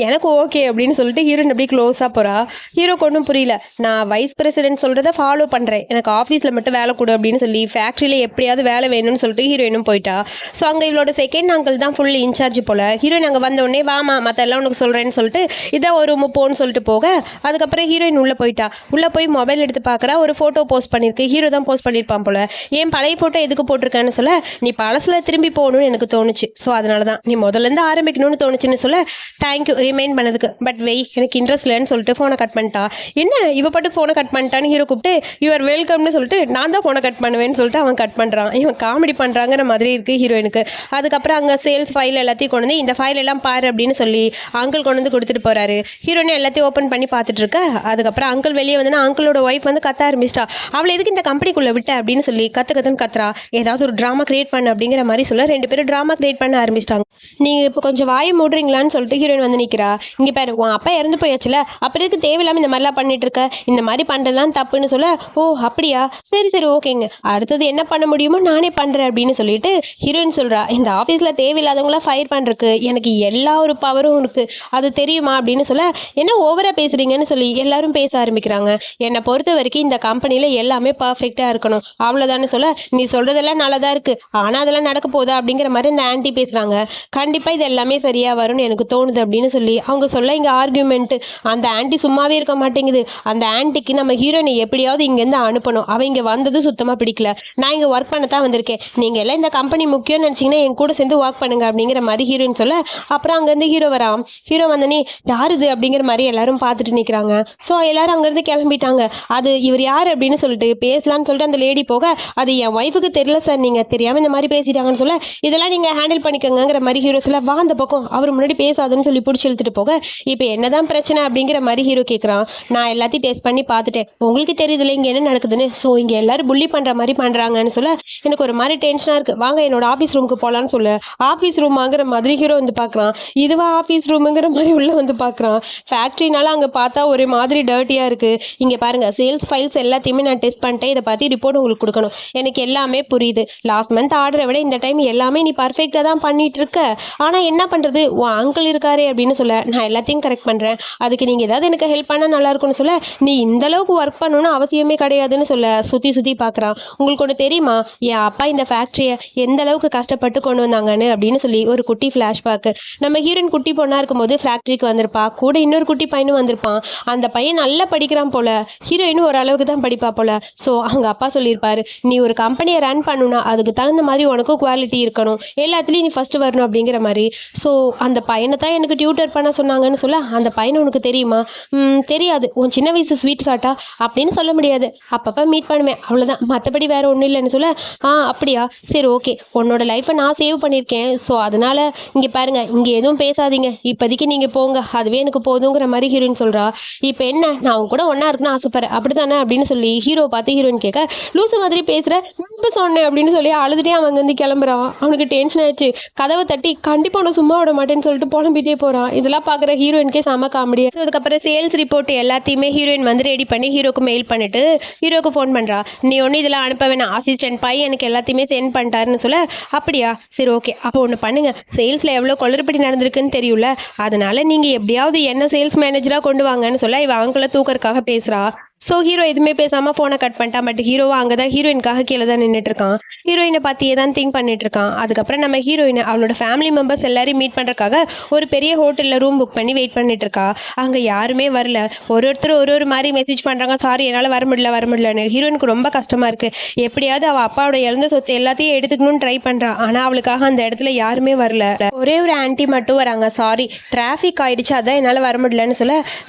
எனக்கு ஓகே அப்படின்னு சொல்லிட்டு ஹீரோயின் அப்படி க்ளோஸாக போகிறா. ஹீரோக்கு ஒன்றும் புரியல. நான் வைஸ் பிரசிடென்ட் சொல்கிறத ஃபாலோ பண்ணுறேன், எனக்கு ஆஃபீஸில் மட்டும் வேலை கொடு அப்படின்னு சொல்லி ஃபேக்ட்ரியில் எப்படியாவது வேலை வேணும்னு சொல்லிட்டு ஹீரோயினும் போயிட்டா. ஸோ அங்கே இவளோட செகண்ட் அங்கிள் தான் ஃபுல் இன்சார்ஜ் போல். ஹீரோயின் அங்கே வந்த உடனே வாமா மற்ற எல்லாம் உனக்கு சொல்கிறேன்னு சொல்லிட்டு இதான் ஒரு ரூமு போன்னு சொல்லிட்டு போக, அதுக்கப்புறம் ஹீரோயின் உள்ளே போயிட்டா. உள்ளே போய் மொபைல் எடுத்து பார்க்குறா, ஒரு ஃபோட்டோ போஸ்ட் பண்ணியிருக்கு. ஹீரோ தான் போஸ்ட் பண்ணியிருப்பான் போல். ஏன் பழைய ஃபோட்டோ எதுக்கு போட்டிருக்கேன்னு சொல்ல, நீ பழசில் திரும்பி போகணும்னு எனக்கு தோணுச்சு, ஸோ அதனால தான் நீ முதல்லேருந்து ஆரம்பிக்கணும்னு தோணுச்சுன்னு சொல்ல, தேங்க்யூ ரிமைண்ட் பண்ணதுக்கு, பட் வெய் எனக்கு இன்ட்ரெஸ்ட் இல்லைன்னு சொல்லிட்டு ஃபோனை கட் பண்ணிட்டா. என்ன இவ பாட்டுக்கு ஃபோனை கட் பண்ணிட்டான்னு ஹீரோ கூப்பிட்டு, யூஆர் வெல்கம்னு சொல்லிட்டு நான் தான் ஃபோனை கட் பண்ணுவேன்னு சொல்லிட்டு அவன் கட் பண்ணுறான். இவன் காமெடி பண்ணுறாங்கிற மாதிரி இருக்குது ஹீரோயினுக்கு. அதுக்கப்புறம் அங்கே சேல்ஸ் ஃபைல் எல்லாத்தையும் கொண்டு வந்து இந்த ஃபைல் எல்லாம் பாரு அப்படின்னு சொல்லி அங்கிள் கொண்டு வந்து கொடுத்துட்டு போகிறாரு. ஹீரோயின் எல்லாத்தையும் ஓப்பன் பண்ணி பார்த்துட்டு இருக்க. அதுக்கப்புறம் அங்கிள் வெளியே வந்து அங்கிளோட ஒய்ஃப் வந்து கத்த ஆரம்பிச்சிட்டா. அவளை எதுக்கு இந்த கம்பெனிக்குள்ளே விட்ட அப்படின்னு சொல்லி கத்துன்னு கத்துறா. ஏதாவது ஒரு ட்ராமா கிரியேட் பண்ண அப்படிங்கிற மாதிரி சொல்ல, ரெண்டு பேரும் ட்ராமா கிரியேட் பண்ண ஆரம்பிச்சிட்டாங்க. நீங்கள் இப்போ கொஞ்சம் வாயை மூடுறீங்களான்னு சொல்லிட்டு ஹீரோயின் வந்து நிற்கிறா. இங்கே பாரு உன் அப்பா இறந்து போயாச்சுல, அப்புறம் எதுக்கு தேவையில்லாமல் இந்த மாதிரிலாம் பண்ணிட்டு இருக்க, இந்த மாதிரி பண்ணுறதுலாம் தப்புன்னு சொல்ல, ஓ அப்படியா சரி சரி ஓகேங்க, அடுத்தது என்ன பண்ண முடியுமோ நானே பண்ணுறேன் அப்படின்னு சொல்லிட்டு ஹீரோயின் சொல்கிறா. இந்த ஆஃபீஸில் தேவையில்லாதவங்களாம் ஃபயர் பண்ணுறதுக்கு எனக்கு எல்லா ஒரு பவரும் உனக்கு அது தெரியுமா அப்படின்னு சொல்ல, என்ன ஓவராக பேசுகிறீங்கன்னு சொல்லி எல்லாரும் பேச ஆரம்பிக்கிறாங்க. என்னை பொறுத்த வரைக்கும் இந்த கம்பெனியில் எல்லாமே பர்ஃபெக்டாக இருக்கணும் அவ்வளோதான்னு சொல்ல, நீ சொல்கிறதெல்லாம் நல்லா தான் இருக்குது, ஆனால் அதெல்லாம் நடக்க போதா அப்படிங்கிற மாதிரி இந்த ஆன்ட்டி பேசுகிறாங்க. கண்டிப்பாக இது எல்லாமே சரியாக வரும்னு எனக்கு தோணுது அப்படின்னு சொல்லி அவங்க சொல்ல, இங்கே ஆர்கியூமெண்ட்டு அந்த ஆன்ட்டி சும்மாவே இருக்க மாட்டேங்குது. அந்த ஆன்ட்டிக்கு நம்ம ஹீரோயினை எப்படியாவது இங்கேருந்து அனுப்பணும், அவள் இங்கே வந்தது சுத்தமாக பிடிக்கல, நான் இங்கே ஒர்க் பண்ண தான் வந்திருக்கேன், நீங்கள் எல்லாம் இந்த கம்பெனி முக்கியம்னு நினச்சிங்கன்னா என் கூட சேர்ந்து ஒர்க் பண்ணுங்க அப்படிங்கிற மாதிரி ஹீரோயின் சொல்ல, அப்புறம் அங்கேருந்து ஹீரோ வரான். ஹீரோ வந்தனே யார் இது அப்படிங்கிற மாதிரி எல்லாரும் பார்த்துட்டு நிற்கிறாங்க. ஸோ எல்லாரும் அங்கேருந்து கிளம்பிட்டாங்க. அது இவர் யார் அப்படின்னு சொல்லிட்டு பேசலான்னு சொல்லிட்டு அந்த லேடி போக, அது என் ஒய்ஃபுக்கு தெரியல சார், நீங்கள் தெரியாமல் இந்த மாதிரி பேசிட்டாங்கன்னு சொல்ல, இதெல்லாம் நீங்கள் ஹேண்டில் பண்ணிக்கோங்கிற மாதிரி ஹீரோ சொல்ல, வா அந்த பக்கம் அவர் முன்னாடி பேசாதுன்னு சொல்லி பிடிச்சி இழுத்துட்டு போக, இப்போ என்னதான் பிரச்சனை அப்படிங்கிற மாதிரி ஹீரோ கேட்குறான். நான் எல்லாத்தையும் டெஸ்ட் பண்ணி பார்த்துட்டேன், உங்களுக்கு தெரியுதுல இங்கே என்ன நடக்குதுன்னு, ஸோ இங்கே எல்லாரும் புள்ளி பண்ணுற மாதிரி பண்ணுறாங்கன்னு சொல்ல, எனக்கு ஒரு மாதிரி டென்ஷனாக இருக்குது, வாங்க என்னோட ஆஃபீஸ் ரூமுக்கு போகலான்னு சொல்ல, ஆஃபீஸ் ரூம் ஆகிற மாதிரி ஹீரோ வந்து பார்க்குறான். இதுவா ஆஃபீஸ் ரூமுங்கிற மாதிரி உள்ளே வந்து பார்க்குறான். ஃபேக்ட்ரினால அங்கே பார்த்தா ஒரு மாதிரி டர்ட்டியாக இருக்குது. இங்கே பாருங்கள் சேல்ஸ் ஃபைல்ஸ் எல்லாத்தையுமே நான் டெஸ்ட் பண்ணிட்டேன், இதை பற்றி ரிப்போர்ட் உங்களுக்கு கொடுக்கணும், எனக்கு எல்லாமே புரியுது, லாஸ்ட் மந்த் ஆர்டரை விட இந்த டைம் எல்லாமே நீ பர்ஃபெக்டாக தான் பண்ணிட்டு இருக்க, ஆனால் என்ன பண்ணுறது உன் அங்கிள் இருக்காரு அப்படின்னு சொல்ல, நான் எல்லாத்தையும் கரெக்ட் பண்ணுறேன், அதுக்கு நீங்கள் ஏதாவது எனக்கு ஹெல்ப் பண்ணால் நல்லாயிருக்கும்னு சொல்ல, நீ இந்த அளவுக்கு ஒர்க் பண்ணணும்னு அவசியமே கிடையாதுன்னு சொல்ல சுற்றி பார்க்குறான். உங்களுக்கு ஒன்று தெரியுமா, என் அப்பா இந்த ஃபேக்ட்ரியை எந்த அளவுக்கு கஷ்டப்பட்டு கொண்டு வந்தாங்கன்னு அப்படின்னு சொல்லி ஒரு குட்டி ஃப்ளாஷ்பேக்கு. நம்ம ஹீரோயின் குட்டி பொண்ணாக இருக்கும்போது ஃபேக்ட்ரிக்கு வந்திருப்பா, கூட இன்னொரு குட்டி பையனும் வந்திருப்பான். அந்த பையன் நல்லா படிக்கிறான் போல, ஹீரோயினும் ஓரளவுக்கு தான் படிப்பா போல. ஸோ அவங்க அப்பா சொல்லியிருப்பாரு, நீ ஒரு கம்பெனியை ரன் பண்ணுனா அதுக்கு தகுந்த மாதிரி உனக்கும் குவாலிட்டி இருக்கணும், எல்லாத்துலேயும் நீ ஃபஸ்ட்டு வரணும் அப்படிங்கிற மாதிரி. ஸோ அந்த பையனை தான் எனக்கு டியூட்டர் பண்ண சொன்னாங்கன்னு சொல்ல, அந்த பையனை உனக்கு தெரியுமா, தெரியாது, உன் சின்ன வயசு ஸ்வீட் காட்டா அப்படின்னு சொல்ல முடியாது, அப்பப்போ மீட் பண்ணுவேன் அவ்வளோதான், மற்றபடி வேறு ஒன்றும் இல்லைன்னு சொல்ல, அப்படியா சரி ஓகே, உன்னோட லைஃப்பை நான் சேவ் பண்ணியிருக்கேன், ஸோ அதனால் இங்கே பாருங்கள் இங்கே எதுவும் பேசாதீங்க, இப்போதைக்கு நீங்கள் போங்க, அதுவே எனக்கு போதுங்கிற மாதிரி ஹீரோயின் சொல்கிறா. இப்போ என்ன நான் அவங்க கூட ஒன்றா இருக்குன்னு ஆசைப்படுறேன் அப்படி தானே அப்படின்னு சொல்லி ஹீரோ பார்த்து ஹீரோயின் கேட்க, லூசு மாதிரி பேசுகிற, இப்போ சொன்னேன் அப்படின்னு சொல்லி அழுதுகிட்டே அவங்க வந்து கிளம்புறான். அவனுக்கு டென்ஷன் ஆயிடுச்சு. கதவை தட்டி கண்டிப்பாக ஒன்று சும்மா விட மாட்டேன்னு சொல்லிட்டு புலம்பிட்டே போகிறான். இதெல்லாம் பார்க்குற ஹீரோயினுக்கே செம காமெடி. அதுக்கப்புறம் சேல்ஸ் ரிப்போர்ட் எல்லாத்தையுமே ஹீரோயின் வந்து ரெடி பண்ணி ஹீரோக்கு மெயில் பண்ணிட்டு ஹீரோக்கு ஃபோன் பண்ணுறா. நீ ஒன்று இதெல்லாம் அனுப்ப வேணாம், அசிஸ்டன்ட் பையன் எனக்கு எல்லாத்தையுமே சென்ட் பண்ணிட்டாருன்னு சொல்ல, அப்படியா சரி ஓகே, அப்போ ஒன்று பண்ணுங்க, சேல்ஸில் எவ்வளோ குளறுபடி நடந்திருக்குன்னு தெரியும்ல, அதனால நீங்கள் எப்படியாவது என்ன சேல்ஸ் மேனேஜராக கொண்டு வாங்கன்னு சொல்ல, இவ அவங்கள தூக்கறதுக்காக பேசுகிறா. ஸோ ஹீரோ எதுவுமே பேசாமல் ஃபோனை கட் பண்ணிட்டான். பட் ஹீரோவா அங்கே தான் ஹீரோயினுக்காக கீழே தான் நின்றுட்டு இருக்கான். ஹீரோயினை பார்த்தியே தான் திங்க் பண்ணிட்டு இருக்கான். அதுக்கப்புறம் நம்ம ஹீரோயினை அவளோட ஃபேமிலி மெம்பர்ஸ் எல்லாரையும் மீட் பண்ணுறதுக்காக ஒரு பெரிய ஹோட்டலில் ரூம் புக் பண்ணி வெயிட் பண்ணிட்டு இருக்கா. அங்கே யாருமே வரல. ஒருத்தர் ஒரு மாதிரி மெசேஜ் பண்ணுறாங்க, சாரி என்னால் வர முடியலன்னு. ஹீரோயினுக்கு ரொம்ப கஷ்டமாக இருக்குது. எப்படியாவது அவள் அப்பாவோட இழந்த சொத்து எல்லாத்தையும் எடுத்துக்கணும்னு ட்ரை பண்ணுறான். ஆனால் அவளுக்காக அந்த இடத்துல யாருமே வரல. ஒரே ஒரு ஆன்ட்டி மட்டும் வராங்க. சாரி டிராஃபிக் ஆயிடுச்சு, அதான் என்னால் வர முடியலன்னு சொல்ல,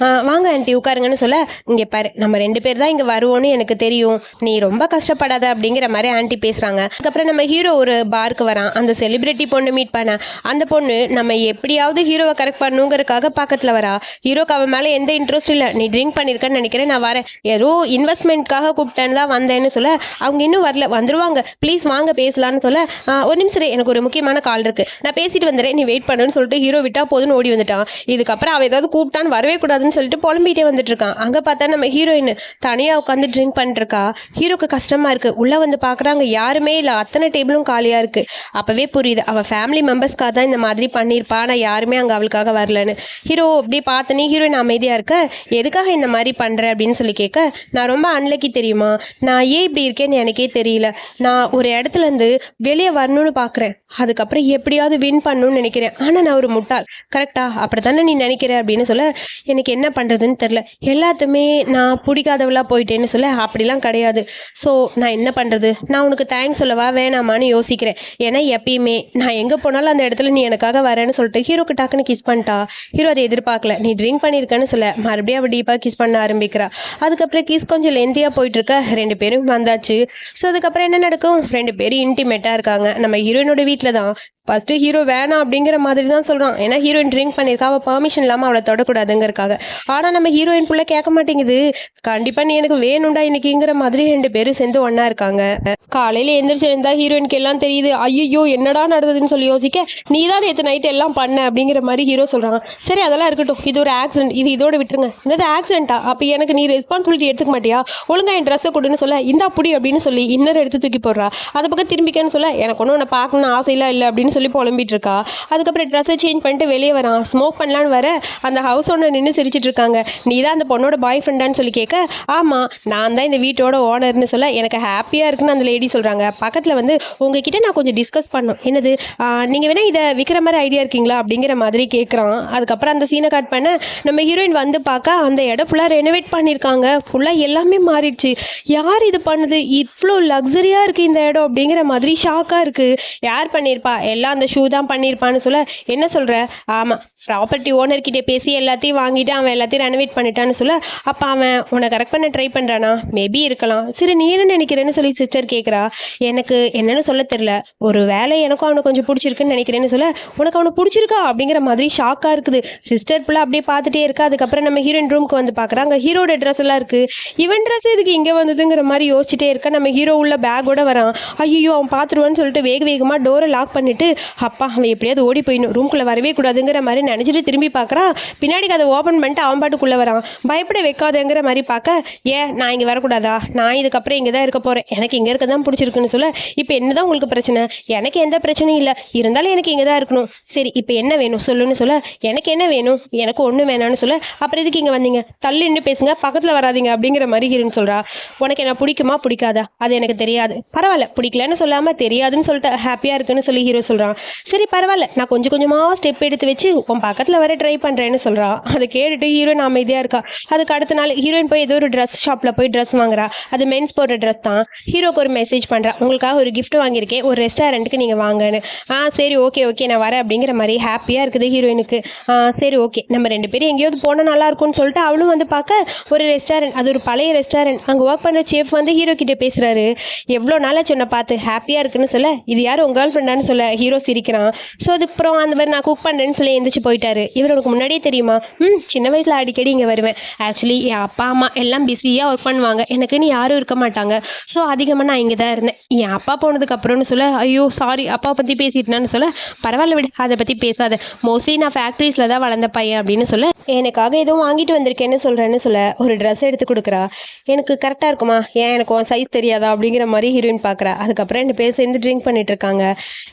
வாங்க ஆன்ட்டி உட்காருங்கன்னு சொல்ல, இங்கே பாரு நம்ம 2 பேர் தான் இங்கே வருவோன்னு எனக்கு தெரியும், நீ ரொம்ப கஷ்டப்படாத அப்படிங்கிற மாதிரி ஆன்ட்டி பேசுகிறாங்க. அதுக்கப்புறம் நம்ம ஹீரோ ஒரு பாருக்கு வரான். அந்த செலிபிரிட்டி பொண்ணு மீட் பண்ண அந்த பொண்ணு நம்ம எப்படியாவது ஹீரோவை கரெக்ட் பண்ணுங்கிறதுக்காக பக்கத்தில் வரா. ஹீரோக்கு அவன் மேலே எந்த இன்ட்ரெஸ்ட் இல்லை, நீ ட்ரிங்க் பண்ணியிருக்கேன்னு நினைக்கிறேன், நான் வரேன், ஏதோ இன்வெஸ்ட்மெண்ட்காக கூப்பிட்டேன்னு தான் வந்தேன்னு சொல்ல, அவங்க இன்னும் வரல, வந்துருவாங்க, ப்ளீஸ் வாங்க பேசலான்னு சொல்ல, ஒரு நிமிஷம் எனக்கு ஒரு முக்கியமான கால் இருக்குது, நான் பேசிட்டு வந்துடுறேன், நீ வெயிட் பண்ணுன்னு சொல்லிட்டு ஹீரோ விட்டா போதுன்னு ஓடி வந்துட்டான். இதுக்கப்புறம் அவள் ஏதாவது கூப்பிட்டான்னு வரவே கூடாதுன்னு சொல்லிட்டு புலம்பிகிட்டே வந்துட்டு இருக்கான். அங்கே பார்த்தா நம்ம ஹீரோயின் தனியாக உட்காந்து ட்ரிங்க் பண்ணிருக்கா. ஹீரோக்கு கஷ்டமாக இருக்குது. உள்ளே வந்து பார்க்குறாங்க, யாருமே இல்லை, அத்தனை டேபிளும் காலியாக இருக்குது. அப்போவே புரியுது அவள் ஃபேமிலி மெம்பர்ஸ்க்காக தான் இந்த மாதிரி பண்ணியிருப்பா, ஆனால் யாருமே அங்கே அவளுக்காக வரலன்னு. ஹீரோ அப்படியே பார்த்தனே ஹீரோயின் அமைதியாக இருக்க, எதுக்காக இந்த மாதிரி பண்ணுற அப்படின்னு சொல்லி கேட்க, நான் ரொம்ப அன்லக்கி தெரியுமா, நான் ஏன் இப்படி இருக்கேன்னு எனக்கே தெரியல, நான் ஒரு இடத்துலேருந்து வெளியே வரணும்னு பார்க்குறேன், அதுக்கப்புறம் எப்படியாவது வின் பண்ணணும்னு நினைக்கிறேன், ஆனால் நான் ஒரு முட்டாள், கரெக்டா அப்படி தானே நீ நினைக்கிற அப்படின்னு சொல்ல, எனக்கு என்ன பண்ணுறதுன்னு தெரில, எல்லாத்துமே நான் பிடிக்காதவளாக போயிட்டேன்னு சொல்ல, அப்படிலாம் கிடையாது, ஸோ நான் என்ன பண்ணுறது, நான் உனக்கு தேங்க்ஸ் சொல்லவா வேணாமான்னு யோசிக்கிறேன், ஏன்னா எப்பயுமே நான் எங்கே போனாலும் அந்த இடத்துல நீ எனக்காக வரேன்னு சொல்லிட்டு ஹீரோக்கு டக்குன்னு கிஸ் பண்ணிட்டா. ஹீரோ அதை எதிர்பார்க்கல, நீ ட்ரிங்க் பண்ணியிருக்கேன்னு சொல்ல மறுபடியும் அவள் டீப்பாக கிஸ் பண்ண ஆரம்பிக்கிறா. அதுக்கப்புறம் கிஸ் கொஞ்சம் லென்த்தியாக போயிட்டுருக்க, 2 பேரும் வந்தாச்சு. ஸோ அதுக்கப்புறம் என்ன நடக்கும், 2 பேரும் இன்டிமேட்டாக இருக்காங்க. நம்ம ஹீரோயினோட வீட்டில் தான். ஃபஸ்ட்டு ஹீரோ வேணாம் அப்படிங்கிற மாதிரி தான் சொல்கிறான், ஏன்னா ஹீரோயின் ட்ரிங்க் பண்ணியிருக்கா, அவள் பெர்மிஷன் இல்லாமல் அவளை தொடக்கூடாதுங்கிறக்காக. ஆனால் நம்ம ஹீரோயின் புள்ள கேட்க மாட்டேங்குது, கண்டிப்பாக நீ எனக்கு வேணும்டா இன்னைக்குங்கிற மாதிரி 2 பேரும் சேர்ந்து ஒன்றா இருக்காங்க. காலையில் எந்திரிச்சு இருந்தால் ஹீரோயினுக்கு எல்லாம் தெரியுது. ஐயோ என்னடா நடந்ததுன்னு சொல்லி யோசிக்க, நீ தான் நேற்று நைட்டு எல்லாம் பண்ண அப்படிங்கிற மாதிரி ஹீரோ சொல்கிறாங்க. சரி அதெல்லாம் இருக்கட்டும், இது ஒரு ஆக்சிடென்ட், இது இதோட விட்டுருங்க. என்னது ஆக்சிடென்ட்டா, அப்போ எனக்கு நீ ரெஸ்பான்சிபிலிட்டி எடுத்துக்க மாட்டியா, ஒழுங்காக என் ட்ரெஸ்ஸை கொடுன்னு சொல்ல, இந்தா புடி அப்படின்னு சொல்லி இன்னொரு எடுத்து தூக்கி போடுறா. அதை பக்கம் திரும்பிக்கன்னு சொல்ல, எனக்கு ஒன்றும் உன்னை பார்க்கணும்னு ஆசையெல்லாம் இல்லை அப்படின்னு சொல்லி புலம்பிட்டு இருக்கா. அதுக்கப்புறம் ட்ரெஸ்ஸை சேஞ்ச் பண்ணிட்டு வெளியே வரான். ஸ்மோக் பண்ணலான்னு வர அந்த ஹவுஸ் ஓனர் நின்று சிரிச்சிட்டு இருக்காங்க. நீ தான் அந்த பொண்ணோட பாய் ஃப்ரெண்டான்னு சொல்லி கேட்க, ஆமாம் நான் தான் இந்த வீட்டோட ஓனர்னு சொல்ல, எனக்கு ஹாப்பியாக இருக்குன்னு அந்த லேடி சொல்கிறாங்க. பக்கத்தில் வந்து உங்ககிட்ட நான் கொஞ்சம் டிஸ்கஸ் பண்ணோம், என்னது நீங்கள் வேணால் இதை விற்கிற மாதிரி ஐடியா இருக்கீங்களா அப்படிங்கிற மாதிரி கேட்குறான். அதுக்கப்புறம் அந்த சீனை கட் பண்ண நம்ம ஹீரோயின் வந்து பார்க்க அந்த இடம் ஃபுல்லாக ரெனோவேட் பண்ணியிருக்காங்க, ஃபுல்லாக எல்லாமே மாறிடுச்சு. யார் இது பண்ணுது, இவ்வளோ லக்ஸரியாக இருக்குது இந்த இடம் அப்படிங்கிற மாதிரி ஷாக்காக இருக்குது. யார் பண்ணியிருப்பா, எல்லாம் அந்த ஷூ தான் பண்ணியிருப்பான்னு சொல்ல, என்ன சொல்கிற, ஆமாம் ப்ராப்பர்ட்டி ஓனர்கிட்ட பேசி எல்லாத்தையும் வாங்கிட்டு அவன் எல்லாத்தையும் ரெனோவேட் பண்ணிட்டான்னு சொல்ல, அப்போ அவன் உன்னை கரெக்ட் பண்ண ட்ரை பண்ணுறானா, மேபி இருக்கலாம். சரி நீ என்ன நினைக்கிறேன்னு சொல்லி சிஸ்டர் கேட்குறா. எனக்கு என்னென்னு சொல்ல தெரில, ஒரு வேலை எனக்கும் அவனை கொஞ்சம் பிடிச்சிருக்குன்னு நினைக்கிறேன்னு சொல்ல, உனக்கு அவனை பிடிச்சிருக்கா அப்படிங்கிற மாதிரி ஷாக்காக இருக்குது. சிஸ்டர் ஃபுல்லாக அப்படியே பார்த்துட்டே இருக்கா. அதுக்கப்புறம் நம்ம ஹீரோயின் ரூமுக்கு வந்து பார்க்குறாங்க, ஹீரோட ட்ரெஸ் எல்லாம் இருக்குது. இவன் ட்ரெஸ் எதுக்கு இங்கே வந்ததுங்கிற மாதிரி யோசிச்சுட்டே இருக்கா. நம்ம ஹீரோ உள்ள பேக்கோட வரான். ஐயோ அவன் பார்த்துருவான்னு சொல்லிட்டு வேகமாக டோரை லாக் பண்ணிட்டு, அப்பா அவன் எப்படியாவது ஓடி போயிடணும், ரூம்குள்ளே வரவே கூடாதுங்கிற மாதிரி நினச்சிட்டு திரும்பி பார்க்குறான். பின்னாடி அதை ஓப்பன் பண்ணிட்டு அவன் பாட்டுக்குள்ளே வரான். பயப்பட வைக்காதங்கிற மாதிரி பார்க்க, ஏன் நான் இங்கே வரக்கூடாதா, நான் இதுக்கப்புறம் இங்கே தான் இருக்க போகிறேன், எனக்கு இங்கே இருக்க தான் பிடிச்சிருக்குன்னு சொல்ல, இப்போ என்ன தான் உங்களுக்கு பிரச்சனை, எனக்கு எந்த பிரச்சனையும் இல்லை, இருந்தாலும் எனக்கு இங்கே தான் இருக்கணும், சரி இப்போ என்ன வேணும் சொல்லுன்னு சொல்ல, எனக்கு என்ன வேணும், எனக்கு ஒன்றும் வேணான்னு சொல்ல, அப்புறம் எதுக்கு இங்கே வந்தீங்க, தள்ளின்னு பேசுங்க, பக்கத்தில் வராதிங்க அப்படிங்கிற மாதிரி ஹீரோன்னு சொல்கிறா. உனக்கு என்ன பிடிக்குமா பிடிக்காதா, அது எனக்கு தெரியாது, பரவாயில்ல பிடிக்கலன்னு சொல்லாமல் தெரியாதுன்னு சொல்லிட்டு ஹாப்பியாக இருக்குன்னு சொல்லி ஹீரோ சொல்கிறான். சரி பரவாயில்ல, நான் கொஞ்சம் கொஞ்சமாக ஸ்டெப் எடுத்து வச்சு உன் பக்கத்தில் வர ட்ரை பண்ணுறேன்னு சொல்கிறான். அதை கேட்டுட்டு ஹீரோயின் அமைதியாக இருக்கா. அதுக்கு அடுத்த நாள் ஹீரோயின் போய் ஏதோ ஒரு ட்ரெஸ் ஷாப்பில் போய் ட்ரெஸ் வாங்குறா. அது மென்ஸ் போடுற ட்ரெஸ் தான். ஹீரோக்கு ஒரு மெசேஜ் பண்ணுறா, உங்களுக்காக ஒரு கிஃப்ட் வாங்கியிருக்கேன், ஒரு ரெஸ்டாரண்ட்டுக்கு நீங்கள் வாங்கன்னு. சரி ஓகே நான் வரேன் அப்படிங்கிற மாதிரி ஹாப்பியாக இருக்குது ஹீரோயினுக்கு. சரி ஓகே நம்ம 2 பேரும் எங்கேயாவது போனால் நல்லாயிருக்கும்னு சொல்லிட்டு அவளும் வந்து பார்க்க ஒரு ரெஸ்டாரண்ட், அது ஒரு பழைய ரெஸ்டாரண்ட். அங்கே ஒர்க் பண்ணுற செஃப் வந்து ஹீரோ கிட்டே பேசுகிறாரு. எவ்வளோ நாளாக சொன்ன பார்த்து ஹாப்பியாக இருக்குன்னு சொல்ல, இது யார் உங்கள் கேர்ள் ஃப்ரெண்டான்னு சொல்ல ஹீரோ சிரிக்கிறான். ஸோ அதுக்கப்புறம் அந்த மாதிரி நான் குக் பண்ணுறேன்னு சொல்லி எந்திரிச்சு போயிட்டாரு. இவர் உனக்கு முன்னாடியே தெரியுமா, சின்ன வயசில் அடிக்கடி இங்கே வருவேன், ஆக்சுவலி என் அப்பா அம்மா எல்லாம் பிஸியாக ஒர்க் பண்ணுவாங்க, எனக்குன்னு யாரும் இருக்க மாட்டாங்க, ஸோ அதிகமாக நான் இங்கே தான் இருந்தேன், என் அப்பா போனதுக்கு அப்புறம்னு சொல்ல, ஐயோ சாரி அப்பா பற்றி பேசிட்டேன்னு சொல்ல, பரவாயில்ல விடு அதை பற்றி பேசாத, மோஸ்ட்லி நான் ஃபேக்ட்ரிஸில் தான் வளர்ந்த பையன் அப்படின்னு சொல்ல, எனக்காக எதுவும் வாங்கிட்டு வந்திருக்கேன்னு சொல்கிறேன்னு சொல்ல ஒரு ட்ரெஸ் எடுத்து கொடுக்குறா. எனக்கு கரெக்டாக இருக்குமா, ஏன் எனக்கு உன் சைஸ் தெரியாதா அப்படிங்கிற மாதிரி ஹீரோயின் பார்க்குறா. அதுக்கப்புறம் 2 பேர் சேர்ந்து ட்ரிங்க் பண்ணிட்டு இருக்காங்க.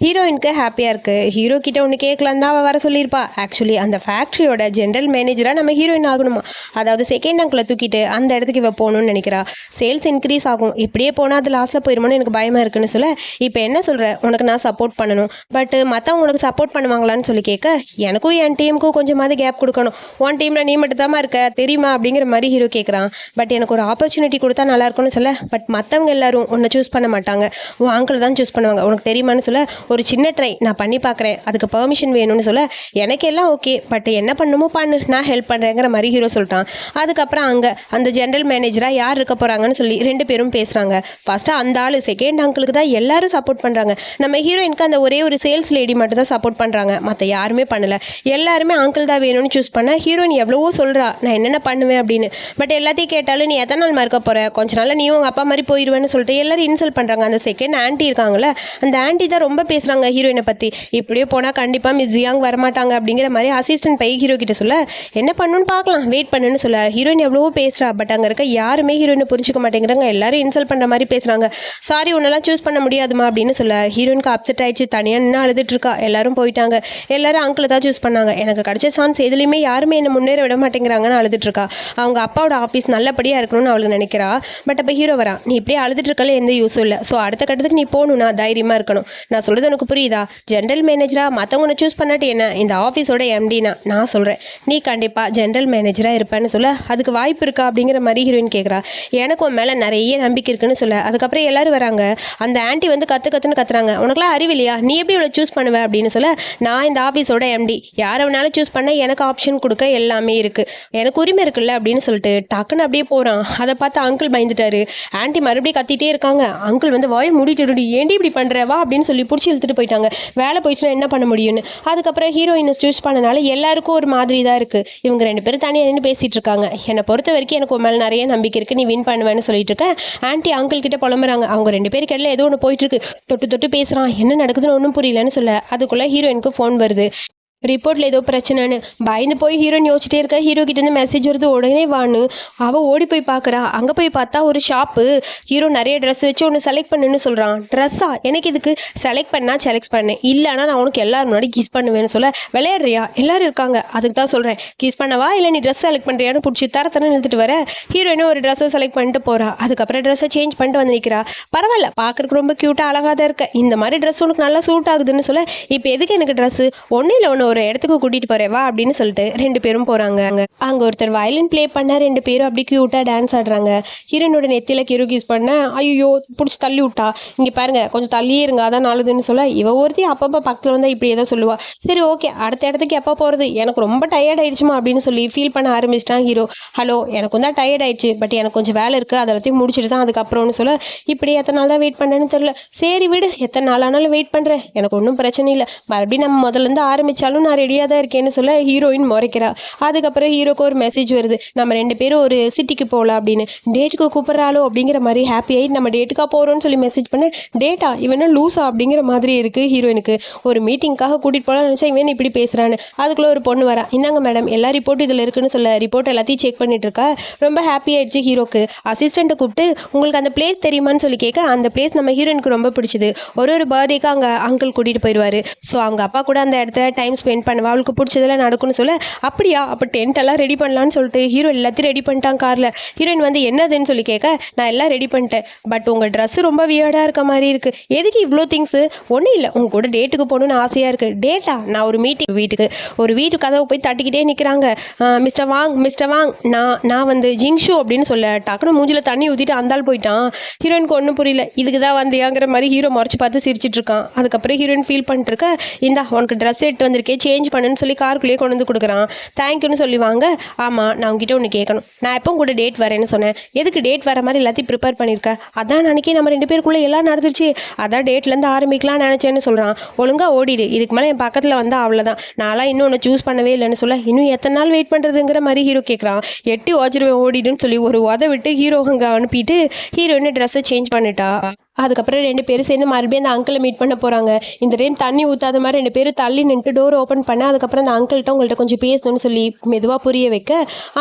ஹீரோயினுக்கு ஹாப்பியாக இருக்குது. ஹீரோ கிட்ட ஒன்று கேட்கலாம் தான் அவள் வர சொல்லியிருப்பா. ஆக்சுவலி அந்த ஃபேக்ட்ரியோட ஜென்ரல் மேனேஜராக நம்ம ஹீரோயின் ஆகணுமா, அதாவது செகண்ட் அங்கில் தூக்கிட்டு அந்த இடத்துக்கு இவ போகணும்னு நினைக்கிறா. சேல்ஸ் இன்க்ரீஸ் ஆகும், இப்படியே போனால் அது லாஸ்ட்டில் போயிடுமோன்னு எனக்கு பயமாக இருக்குன்னு சொல்ல, இப்போ என்ன சொல்கிற, உனக்கு நான் சப்போர்ட் பண்ணணும், பட் மற்றவங்க உனக்கு சப்போர்ட் பண்ணுவாங்களான்னு சொல்லி கேட்க, எனக்கும் என் டீமுக்கும் கொஞ்சமாவது கேப் கொடுக்கணும், உன் டீமில் நீ மட்டும் தான் இருக்க தெரியுமா அப்படிங்கிற மாதிரி ஹீரோ கேட்குறான். பட் எனக்கு ஒரு ஆப்பர்ச்சுனிட்டி கொடுத்தா நல்லாயிருக்கும்னு சொல்ல, பட் மற்றவங்க எல்லாரும் உன்னை சூஸ் பண்ண மாட்டாங்க, உன் ஆங்கிள் தான் சூஸ் பண்ணுவாங்க, உனக்கு தெரியுமான்னு சொல்ல, ஒரு சின்ன ட்ரை நான் பண்ணி பார்க்குறேன், அதுக்கு பெர்மிஷன் வேணும்னு சொல்ல, எனக்கு எல்லாம் ஓகே பட் என்ன பண்ணுமோ பண்ணு, நான் ஹெல்ப் பண்ணுறேங்கிற மாதிரி ஹீரோ சொல்லிட்டான். அதுக்கப்புறம் அங்கே அந்த ஜென்ரல் மேனேஜராக யார் இருக்க போகிறாங்கன்னு சொல்லி ரெண்டு பேரும் பேசுகிறாங்க. ஃபஸ்ட்டு அந்த ஆள் செகண்ட் அங்கிளுக்கு தான் எல்லாரும் சப்போர்ட் பண்ணுறாங்க. நம்ம ஹீரோயினுக்கு அந்த ஒரே ஒரு சேல்ஸ் லேடி மட்டும் தான் சப்போர்ட் பண்ணுறாங்க, மற்ற யாருமே பண்ணலை. எல்லாருமே அங்கிள் தான் வேணும்னு சூஸ் பண்ண ஹீரோயின் எவ்வளவோ சொல்கிறா நான் என்னென்ன பண்ணுவேன் அப்படின்னு. பட் எல்லாத்தையும் கேட்டாலும் நீ எத்தனை நாள் மறுக்க போகிற, கொஞ்ச நாள் நீயும் உங்கள் அப்பா மாதிரி போயிடுவேன்னு சொல்லிட்டு எல்லாரும் இன்சல்ட் பண்ணுறாங்க. அந்த செகண்ட் ஆன்ட்டி இருக்காங்களே, அந்த ஆன்ட்டி தான் ரொம்ப பேசுகிறாங்க ஹீரோயினை பற்றி. இப்படியே போனால் கண்டிப்பாக மிஸ் ஜியாங் வரமாட்டாங்க அப்படிங்கிற மாதிரி அசிஸ்டன்ட் பை ஹீரோ கிட்ட சொல்ல, என்ன பண்ணுன்னு பார்க்கலாம் வெயிட் பண்ணுன்னு சொல்ல ஹீரோயின் எவ்வளவோ பேசுகிறா. பட் அங்கே இருக்க யாருமே ஹீரோயினை புரிஞ்சுக்க மாட்டேங்கிறாங்க. எல்லாரும் இன்சல்ட் பண்ணுற மாதிரி பேசுகிறாங்க. சாரி உன்னெல்லாம் சூஸ் பண்ண முடியாதுமா அப்படின்னு சொல்ல ஹீரோயினுக்கு அப்செட் ஆயிடுச்சு. தனியாக நின்று அழுதுட்டு இருக்கா. எல்லாரும் போயிட்டாங்க. எல்லாரும் அங்கிளை தான் சூஸ் பண்ணாங்க. எனக்கு கிடைச்ச சான்ஸ் எதுலையுமே யாருமே என்னை முன்னேற விட மாட்டேங்கிறாங்கன்னு அழுதுட்டு இருக்கா. அவங்க அப்பாவோட ஆஃபீஸ் நல்லபடியாக இருக்கணும்னு அவளுக்கு நினைக்கிறா. பட் அப்போ ஹீரோ வரா, நீ இப்படியே அழுதுட்டு இருக்கல எந்த யூஸும் இல்லை. ஸோ அடுத்த கட்டத்துக்கு நீ போகணும்னா தைரியமாக இருக்கணும். நான் சொல்கிறது உனக்கு புரியுதா? ஜென்ரல் மேனேஜராக மற்றவங்க சூஸ் பண்ணாட்டி என்ன, இந்த ஆஃபீஸோட எம்டினா நான் சொல்கிறேன் நீ கண்டிப்பாக ஜென்ரல் மேனேஜராக இருப்பேன்னு சொல்ல, அதுக்கு வாய்ப்பு இருக்கா அப்படிங்கிற மாதிரி ஹீரோயின் கேட்குறா. எனக்கு உன் மேலே நிறைய நம்பிக்கை இருக்குன்னு சொல்ல, அதுக்கப்புறம் எல்லாரும் வராங்க. அந்த ஆன்ட்டி வந்து கற்றுன்னு கத்துறாங்க, உனக்குலாம் அறிவில்லையா, நீ எப்படி இவ்வளோ சூஸ் பண்ணுவேன் அப்படின்னு சொல்ல, நான் இந்த ஆஃபீஸோட எம்டி, யாரை வேணாலும் சூஸ் பண்ண எனக்கு ஆப்ஷன் கொடுக்க எல்லாமே இருக்குது, எனக்கு உரிமை இருக்குல்ல அப்படின்னு சொல்லிட்டு டக்குன்னு அப்படியே போகிறான். அதை பார்த்து அங்கிள் பயந்துட்டாரு. ஆன்ட்டி மறுபடியும் கத்திட்டே இருக்காங்க. அங்கிள் வந்து வாயை மூடிட்டு ஏன்டி இப்படி பண்ணுற வா அப்படின்னு சொல்லி பிடிச்சி இழுத்துட்டு போயிட்டாங்க. வேலை போயிடுச்சுன்னா என்ன பண்ண முடியும்னு. அதுக்கப்புறம் ஹீரோயினை சூஸ் பண்ணனால எல்லாருக்கும் ஒரு மாதிரி தான் இருக்குது. இவங்க ரெண்டு பேரும் தனியாக நின்று பேசிகிட்டு இருக்காங்க. என்னை பொறுத்த வரைக்கும் எனக்கு உன் மேலே நிறைய நம்பிக்கை இருக்குது, நீ வின் பண்ணுவேன்னு சொல்லிட்டு இருக்கேன். ஆன்ட்டி அங்கிள் கிட்ட புலம்புறாங்க. அவங்க ரெண்டு பேருக்கு இடையில ஏதோ ஒன்று போயிட்டு இருக்கு. தொட்டு பேசுகிறான், என்ன நடக்குதுன்னு ஒன்றும் புரியலன்னு சொல்ல, அதுக்குள்ளே ஹீரோயினுக்கு ஃபோன் வருது. ரிப்போர்ட்டில் ஏதோ பிரச்சனைன்னு பயந்து போய் ஹீரோயின் யோசிச்சிட்டே இருக்க. ஹீரோ கிட்டேருந்து மெசேஜ் வருது, உடனே வான்னு அவள் ஓடி போய் பார்க்குறா. அங்கே போய் பார்த்தா ஒரு ஷாப்பு. ஹீரோ நிறைய ட்ரெஸ் வச்சு ஒன்று செலக்ட் பண்ணுன்னு சொல்கிறான். ட்ரெஸ்ஸா, எனக்கு இதுக்கு செலக்ட் செலக்ட் பண்ணேன், இல்லைனா நான் உனக்கு எல்லாரும் முன்னாடி கிஸ் பண்ணுவேன்னு சொல்ல, விளையாடுறியா, எல்லாரும் இருக்காங்க அதுக்கு தான் சொல்கிறேன், கிஸ் பண்ணவா இல்லை நீ ட்ரெஸ் செலக்ட் பண்ணுறியான்னு பிடிச்சி தரத்தரன்னு இழுத்துட்டு வர ஹீரோயினும் ஒரு ட்ரெஸ்ஸை செலக்ட் பண்ணிட்டு போகிறா. அதுக்கப்புறம் ட்ரெஸ்ஸை சேஞ்ச் பண்ணிட்டு வந்து நிற்கிறா. பரவாயில்ல, பார்க்குறதுக்கு ரொம்ப க்யூட்டாக அழகாக தான் இருக்க, இந்த மாதிரி ட்ரெஸ் உனக்கு நல்லா சூட் ஆகுதுன்னு சொல்ல, இப்போ எதுக்கு எனக்கு ட்ரெஸ்ஸு, ஒன்றும் இல்லை ஒன்று ஒரு இடத்துக்கு கூட்டிட்டு போறேவா அப்படின்னு சொல்லிட்டு ரெண்டு பேரும் போறாங்க. அங்க ஒருத்தர் வயலின் பிளே பண்ண, ரெண்டு பேரும் அப்படி கியூட்டா டான்ஸ் ஆடுறாங்க. ஹீரோனோட நெத்தியில கிஸ் பண்ண, ஐயோ பிடிச்சி தள்ளி விட்டா. இங்க பாருங்க கொஞ்சம் தள்ளியே இருங்க அதான் நல்லதுன்னு சொல்ல, இவ ஒருத்தி அப்பப்போ பக்கத்துல வந்தா இப்படி ஏதோ சொல்லுவா. சரி ஓகே, அடுத்த இடத்துக்கு எப்போ போறது, எனக்கு ரொம்ப டயர்ட் ஆயிடுச்சுமா அப்படின்னு சொல்லி ஃபீல் பண்ண ஆரம்பிச்சிட்டான் ஹீரோ. ஹலோ, எனக்கு தான் டயர்ட் ஆயிடுச்சு, பட் எனக்கு கொஞ்சம் வேலை இருக்கு, அதை எல்லாத்தையும் முடிச்சுட்டு தான் அதுக்கப்புறம்னு சொல்ல, இப்படி எத்தனை நாள் தான் வெயிட் பண்ணேன்னு தெரியல. சரி விடு, எத்தனை நாள் ஆனாலும் வெயிட் பண்றேன், எனக்கு ஒன்றும் பிரச்சனை இல்லை, மறுபடியும் நம்ம முதல்ல இருந்து ஆரம்பிச்சாலும் நான் ரெடியாக தான் இருக்கேன்னு சொல்ல ஹீரோயின் முறைக்கிறா. அதுக்கப்புறம் ஹீரோக்கு ஒரு மெசேஜ் வருது, நம்ம ரெண்டு பேரும் ஒரு சிட்டிக்கு போகலாம் அப்படின்னு. டேட்டுக்கு கூப்பிட்றாளோ அப்படிங்கிற மாதிரி ஹாப்பி ஆகி நம்ம டேட்டுக்காக போகிறோம்னு சொல்லி மெசேஜ் பண்ண, டேட்டா இவனா லூஸா அப்படிங்கிற மாதிரி இருக்குது ஹீரோயினுக்கு. ஒரு மீட்டிங்காக கூட்டிகிட்டு போகலாம்னு நினச்சா இவன் இப்படி பேசுகிறான்னு. அதுக்குள்ளே ஒரு பொண்ணு வரா, இந்தாங்க மேடம் எல்லா ரிப்போர்ட் இதில் இருக்குன்னு சொல்ல ரிப்போர்ட் எல்லாத்தையும் செக் பண்ணிட்டு இருக்கா. ரொம்ப ஹாப்பி ஆயிடுச்சு ஹீரோக்கு. அசிஸ்டண்ட்டை கூப்பிட்டு உங்களுக்கு அந்த பிளேஸ் தெரியுமான்னு சொல்லி கேட்க, அந்த பிளேஸ் நம்ம ஹீரோயினுக்கு ரொம்ப பிடிச்சது, ஒரு பர்த்டேக்கு அங்கே அங்கிள் கூட்டிகிட்டு போயிடுவார். ஸோ அவங்க அப்பா கூட அந்த இடத்துல டைம் ஸ்பெண்ட் பண்ணுவா, அவளுக்கு பிடிச்சதெல்லாம் நடக்கும்னு சொல்ல, அப்படியா அப்போ டென்ட் எல்லாம் ரெடி பண்ணலான்னு சொல்லிட்டு ஹீரோ எல்லாத்தையும் ரெடி பண்ணிட்டான் காரில். ஹீரோயின் வந்து என்னதுன்னு சொல்லி கேட்க, நான் எல்லாம் ரெடி பண்ணிட்டேன், பட் உங்கள் ட்ரெஸ் ரொம்ப வியர்டாக இருக்க மாதிரி இருக்குது, எதுக்கு இவ்வளோ திங்ஸு, ஒன்றும் இல்லை உங்க கூட டேட்டுக்கு போகணுன்னு ஆசையாக இருக்குது. டேட்டா, நான் ஒரு மீட்டிங் வீட்டு கதவை போய் தட்டிக்கிட்டே நிற்கிறாங்க. மிஸ்டர் வாங் நான் வந்து ஜிங்ஷு அப்படின்னு சொல்ல, டக்குனு மூஞ்சில் தண்ணி ஊற்றிட்டு அந்தாள் போயிட்டான். ஹீரோயினுக்கு ஒன்றும் புரியல, இதுக்கு தான் வந்தியாங்கிற மாதிரி ஹீரோ முறைச்சி பார்த்து சிரிச்சிட்டு இருக்கான். அதுக்கப்புறம் ஹீரோயின் ஃபீல் பண்ணிட்டு இருக்க, இந்தா உனக்கு ட்ரெஸ் எடுத்து வந்திருக்கே சேஞ்ச் பண்ணுன்னு சொல்லி காருக்குள்ளேயே கொண்டு வந்து கொடுக்குறான். தேங்க்யூன்னு சொல்லிவாங்க. ஆமாம், நான் உங்ககிட்ட ஒன்று கேட்கணும், நான் எப்போ கூட டேட் வரேன்னு சொன்னேன், எதுக்கு டேட் வர மாதிரி எல்லாத்தையும் ப்ரிப்பேர் பண்ணியிருக்கேன், அதான் அன்றைக்கி நம்ம ரெண்டு பேருக்குள்ளே எல்லாம் நடந்துருச்சு, அதான் டேட்லேருந்து ஆரம்பிக்கலாம்னு நினச்சேன்னு சொல்கிறான். ஒழுங்காக ஓடிடு, இதுக்கு மேலே என் பக்கத்தில் வந்தால் அவ்வளோதான், நான்லாம் இன்னும் ஒன்று சூஸ் பண்ணவே இல்லைன்னு சொல்ல, இன்னும் எத்தனை நாள் வெயிட் பண்ணுறதுங்கிற மாதிரி ஹீரோ கேட்குறான். எட்டி ஓச்சிருவேன் ஓடிடுன்னு சொல்லி ஒரு உதை விட்டு ஹீரோ அங்கே அனுப்பிட்டு ஹீரோயின்னு ட்ரெஸ்ஸை சேஞ்ச் பண்ணிட்டா. அதுக்கப்புறம் ரெண்டு பேரும் சேர்ந்து மறுபடியும் அந்த அங்கிளை மீட் பண்ண போகிறாங்க. இந்த டைம் தண்ணி ஊற்றாத மாதிரி ரெண்டு பேரும் தள்ளி நின்று டோர் ஓப்பன் பண்ண, அதுக்கப்புறம் அந்த அங்கிள்கிட்ட உங்கள்கிட்ட கொஞ்சம் பேசணும்னு சொல்லி மெதுவாக புரிய வைக்க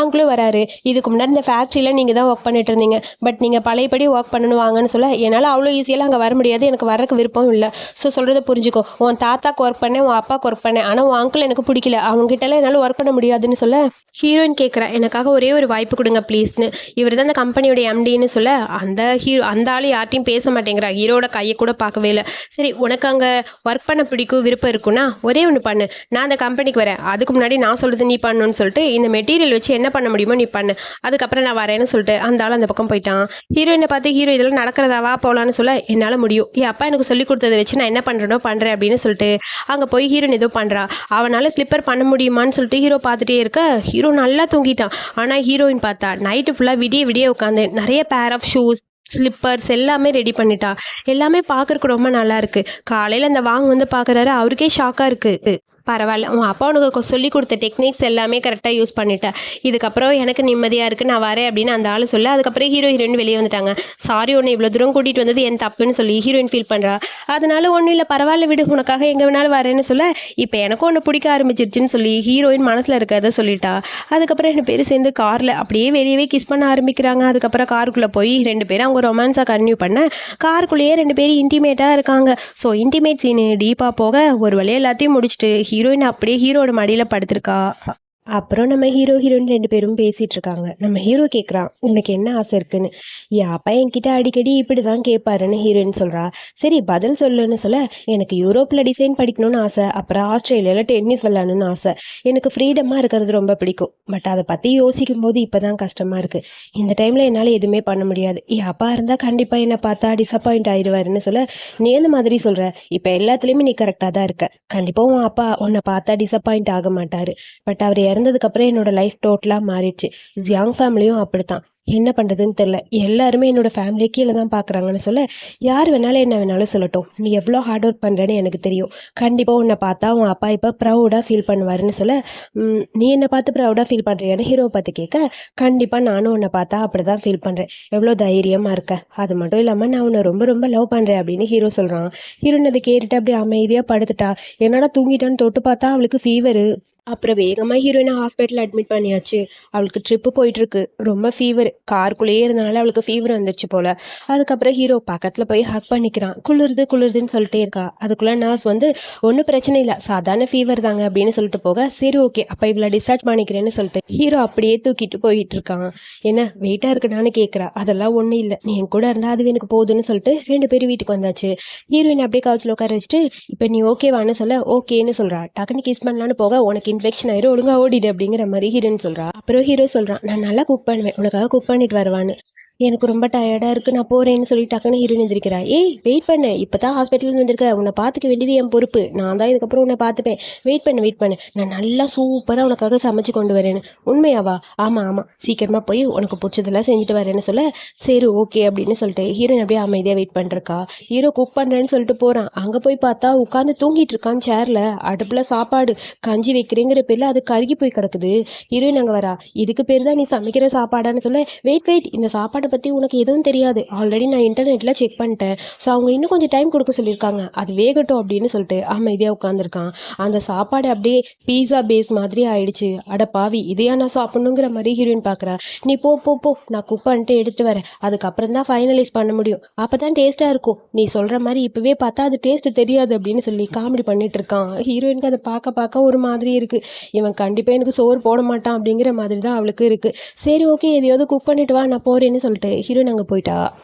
அங்கிளும் வராரு. இதுக்கு முன்னாடி இந்த ஃபேக்ட்ரியில் நீங்கள் தான் ஒர்க் பண்ணிட்டு இருந்தீங்க, பட் நீங்கள் பழையபடி ஒர்க் பண்ணணும் வாங்கன்னு சொல்ல, என்னால் அவ்வளோ ஈஸியெல்லாம் அங்கே வர முடியாது, எனக்கு வரக்கு விருப்பம் இல்லை, ஸோ சொல்கிறத புரிஞ்சுக்கோ, உன் தாத்தாக்கு ஒர்க் பண்ணேன், உன் அப்பாவுக்கு ஒர்க் பண்ணேன், ஆனால் உன் அங்கிள் எனக்கு பிடிக்கல, அவங்ககிட்டலாம் என்னால் ஒர்க் பண்ண முடியாதுன்னு சொல்ல, ஹீரோயின் கேட்குறா எனக்காக ஒரே ஒரு வாய்ப்பு கொடுங்க ப்ளீஸ்னு. இவர் தான் அந்த கம்பெனியோட எம்டின்னு சொல்ல, அந்த ஆள் யார்ட்டையும் பேச மாட்டேங்கிறா, ஹீரோட கையை கூட பார்க்கவே இல்லை. சரி உனக்கு அங்கே ஒர்க் பண்ண பிடிக்கும் விருப்பம் இருக்குன்னா ஒரே ஒன்று பண்ணு, நான் அந்த கம்பெனிக்கு வரேன், அதுக்கு முன்னாடி நான் சொல்கிறது நீ பண்ணணும்னு சொல்லிட்டு இந்த மெட்டீரியல் வச்சு என்ன பண்ண முடியுமோ நீ பண்ணு, அதுக்கப்புறம் நான் வரேன்னு சொல்லிட்டு அந்த ஆள் அந்த பக்கம் போயிட்டான். ஹீரோயினை பார்த்து ஹீரோ இதெல்லாம் நடக்கிறதாவா போகலான்னு சொல்ல, என்னால் முடியும், என் அப்பா எனக்கு சொல்லி கொடுத்ததை வச்சு நான் என்ன பண்ணுறேனோ பண்ணுறேன் அப்படின்னு சொல்லிட்டு அங்கே போய் ஹீரோயின் ஏதோ பண்ணுறா. அவனால் ஸ்லிப்பர் பண்ண முடியுமான்னு சொல்லிட்டு ஹீரோ பார்த்துட்டே இருக்க, ஹீரோ நல்லா தூங்கிட்டான். ஆனால் ஹீரோயின் பார்த்தா நைட்டு ஃபுல்லாக விடிய விடிய உட்காந்து நிறைய பேர் ஆஃப் ஷூஸ், ஸ்லிப்பர்ஸ் எல்லாமே ரெடி பண்ணிட்டா. எல்லாமே பார்க்கறக்கு ரொம்ப நல்லா இருக்கு. காலையில் அந்த வாங்க வந்து பார்க்குறாரு, அவருக்கே ஷாக்காக இருக்கு. பரவாயில்ல, உன் அப்பா உனக்கு சொல்லி கொடுத்த டெக்னிக்ஸ் எல்லாமே கரெக்டாக யூஸ் பண்ணிட்டேன். இதுக்கப்புறம் எனக்கு நிம்மதியாக இருக்குது, நான் வரேன் அப்படின்னு அந்த ஆள் சொல்ல, அதுக்கப்புறம் ஹீரோ ஹீரோயின் வெளியே வந்துட்டாங்க. சாரி, உன்னை இவ்வளோ தூரம் கூட்டிகிட்டு வந்தது என் தப்புன்னு சொல்லி ஹீரோயின் ஃபீல் பண்ணுறா. அதனால ஒன்றும் இல்லை, பரவாயில்ல விடு, உனக்காக எங்கே வேணாலும் வரேன்னு சொல்ல, இப்போ எனக்கும் ஒன்று பிடிக்க ஆரம்பிச்சிருச்சுன்னு சொல்லி ஹீரோயின் மனசில் இருக்கிறத சொல்லிட்டா. அதுக்கப்புறம் 2 பேரும் சேர்ந்து காரில் அப்படியே வெளியவே கிஸ் பண்ண ஆரம்பிக்கிறாங்க. அதுக்கப்புறம் காருக்குள்ளே போய் 2 பேரும் அவங்க ரொமான்ஸாக கன்டினியூ பண்ண காருக்குள்ளேயே 2 பேரும் இன்டிமேட்டாக இருக்காங்க. ஸோ இன்டிமேட் சீனு டீப்பாக போக ஒரு வழியாக எல்லாத்தையும் முடிச்சுட்டு ஹீரோயின் அப்படியே ஹீரோட மடியில் படுத்திருக்கா. அப்புறம் நம்ம ஹீரோ ஹீரோயின் 2 பேரும் பேசிட்டு இருக்காங்க. நம்ம ஹீரோ கேட்குறான், உனக்கு என்ன ஆசை இருக்குன்னு. என் அப்பா என்கிட்ட அடிக்கடி இப்படி தான் கேட்பாருன்னு ஹீரோயின் சொல்கிறா. சரி பதில் சொல்லுன்னு சொல்ல, எனக்கு யூரோப்பில் டிசைன் படிக்கணும்னு ஆசை, அப்புறம் ஆஸ்திரேலியாவில் டென்னிஸ் விளையாடணும்னு ஆசை. எனக்கு ஃப்ரீடமாக இருக்கிறது ரொம்ப பிடிக்கும். பட் அதை பற்றி யோசிக்கும் போது இப்போ தான் கஷ்டமாக இருக்குது. இந்த டைமில் என்னால் எதுவுமே பண்ண முடியாது. என் அப்பா இருந்தால் கண்டிப்பாக என்னை பார்த்தா டிசப்பாயிண்ட் ஆயிடுவாருன்னு சொல்ல, நீ அந்த மாதிரி சொல்கிற, இப்போ எல்லாத்துலேயுமே நீ கரெக்டாக தான் இருக்க. கண்டிப்பாக உன் அப்பா உன்னை பார்த்தா டிசப்பாயிண்ட் ஆக மாட்டார். பட் அவர் இறந்ததுக்கப்புறம் என்னோட லைஃப் டோட்டலாக மாறிடுச்சு. ஜியாங் ஃபேமிலியும் அப்படித்தான். என்ன பண்ணுறதுன்னு தெரில. எல்லாருமே என்னோட ஃபேமிலியை கீழே தான் பார்க்குறாங்கன்னு சொல்ல, யார் வேணாலும் என்ன வேணாலும் சொல்லட்டும், நீ எவ்வளோ ஹார்ட் ஒர்க் பண்ணுறேன்னு எனக்கு தெரியும். கண்டிப்பாக உன்னை பார்த்தா உன் அப்பா இப்போ ப்ரௌடாக ஃபீல் பண்ணுவாருன்னு சொல்ல, நீ என்னை பார்த்து ப்ரௌடாக ஃபீல் பண்ணுறியான்னு ஹீரோவை பார்த்து கேட்க, கண்டிப்பாக நானும் உன்னை பார்த்தா அப்படி தான் ஃபீல் பண்ணுறேன். எவ்வளோ தைரியமாக இருக்க. அது மட்டும் இல்லாமல் நான் உன்னை ரொம்ப ரொம்ப லவ் பண்ணுறேன் அப்படின்னு ஹீரோ சொல்கிறான். ஹீரோயின் அதை கேட்டுட்டு அப்படியே அமைதியாக படுத்துட்டா. என்னடா தூங்கிட்டான்னு தொட்டு பார்த்தா அவளுக்கு ஃபீவரு. அப்புறம் வேகமாக ஹீரோயினை ஹாஸ்பிட்டலில் அட்மிட் பண்ணியாச்சு. அவளுக்கு ட்ரிப்பு போயிட்டுருக்கு. ரொம்ப ஃபீவர். காருக்குள்ளேயே இருந்தனால அவளுக்கு ஃபீவர் வந்துடுச்சு போல். அதுக்கப்புறம் ஹீரோ பக்கத்தில் போய் ஹக் பண்ணிக்கிறான். குளிருது குளிருதுன்னு சொல்லிட்டே இருக்கா. அதுக்குள்ளே நர்ஸ் வந்து, ஒன்றும் பிரச்சனை இல்லை, சாதாரண ஃபீவர் தாங்க அப்படின்னு சொல்லிட்டு போக, சரி ஓகே அப்போ இவ்வளோ டிஸ்சார்ஜ் பண்ணிக்கிறேன்னு சொல்லிட்டு ஹீரோ அப்படியே தூக்கிட்டு போயிட்டு இருக்கான். என்ன வெயிட்டாக இருக்குடான்னு கேட்குறா. அதெல்லாம் ஒன்றும் இல்லை, நீ என் கூட இருந்தால் அது எனக்கு போதுன்னு சொல்லிட்டு 2 பேரும் வீட்டுக்கு வந்தாச்சு. ஹீரோயின் அப்படியே கவுச்சில் உட்கார வச்சுட்டு, இப்போ நீ ஓகேவான்னு சொல்ல, ஓகேன்னு சொல்கிறா. டக்குன்னு கிஸ் பண்ணலான்னு போக, உனக்கு இன்ஃபெக்ஷன் ஆயிரும், ஒழுங்கா ஓடிடு அப்படிங்கிற மாதிரி ஹீரோன்னு சொல்றா. அப்புறம் ஹீரோ சொல்றான், நான் நல்லா குக் பண்ணுவேன், உனக்காக குக் பண்ணிட்டு வருவான்னு. எனக்கு ரொம்ப டயர்டாக இருக்குது, நான் போகிறேன்னு சொல்லி டக்குன்னு ஹீரோயின் எந்திரிக்கிறா. ஏய் வெயிட் பண்ணு, இப்போ தான் ஹாஸ்பிட்டல்னு வந்திருக்க, உன்னை பார்த்துக்க வேண்டியது என் பொறுப்பு, நான் தான் இதுக்கப்புறம் உன்னை பார்த்துப்பேன். வெயிட் பண்ணு, நான் நல்லா சூப்பராக உனக்காக சமைச்சு கொண்டு வரேன்னு. உண்மையாவா? ஆமாம் ஆமாம், சீக்கிரமாக போய் உனக்கு பிடிச்சதெல்லாம் செஞ்சுட்டு வரேன்னு சொல்ல, சரி ஓகே அப்படின்னு சொல்லிட்டு ஹீரோயின் அப்படியே அமைதியாக வெயிட் பண்ணிருக்கா. ஹீரோ குக் பண்ணுறேன்னு சொல்லிட்டு போகிறான். அங்கே போய் பார்த்தா உட்காந்து தூங்கிட்டு இருக்கான் சேரில். அடுப்பில் சாப்பாடு கஞ்சி வைக்கிறேங்கிற பேரில் அது கருகி போய் கிடக்குது. ஹீரோயின் அங்கே வரா. இதுக்கு பேர் தான் நீ சமைக்கிற சாப்பாடான்னு சொல்ல, வெயிட் இந்த சாப்பாடு பற்றி உனக்கு எதுவும் தெரியாது, ஆல்ரெடி நான் இன்டர்நெட்டில் செக் பண்ணிட்டேன். ஸோ அவங்க இன்னும் கொஞ்சம் டைம் கொடுக்க சொல்லியிருக்காங்க, அது வேகட்டும் அப்படின்னு சொல்லிட்டு அமைதியாக உட்காந்துருக்கான். அந்த சாப்பாடு அப்படியே பீஸா பேஸ் மாதிரி ஆயிடுச்சு. அட பாவி, இதையா நான் சாப்பிடணுங்கிற மாதிரி ஹீரோயின் பார்க்குறா. நீ போ போ போ, நான் குக் பண்ணிட்டு எடுத்து வரேன், அதுக்கப்புறம் தான் ஃபைனலைஸ் பண்ண முடியும், அப்போ தான் டேஸ்ட்டாக இருக்கும். நீ சொல்கிற மாதிரி இப்போவே பார்த்தா அது டேஸ்ட்டு தெரியாது அப்படின்னு சொல்லி காமெடி பண்ணிட்டு இருக்கான். ஹீரோயினுக்கு அதை பார்க்க ஒரு மாதிரி இருக்குது. இவன் கண்டிப்பாக எனக்கு சோறு போட மாட்டான் அப்படிங்கிற மாதிரி தான் அவளுக்கு இருக்குது. சரி ஓகே, எதையாவது குக் பண்ணிட்டு வா, நான் போகிறேன்னு சொல்லிட்டு ஹீரோயின் அங்கே போயிட்டா.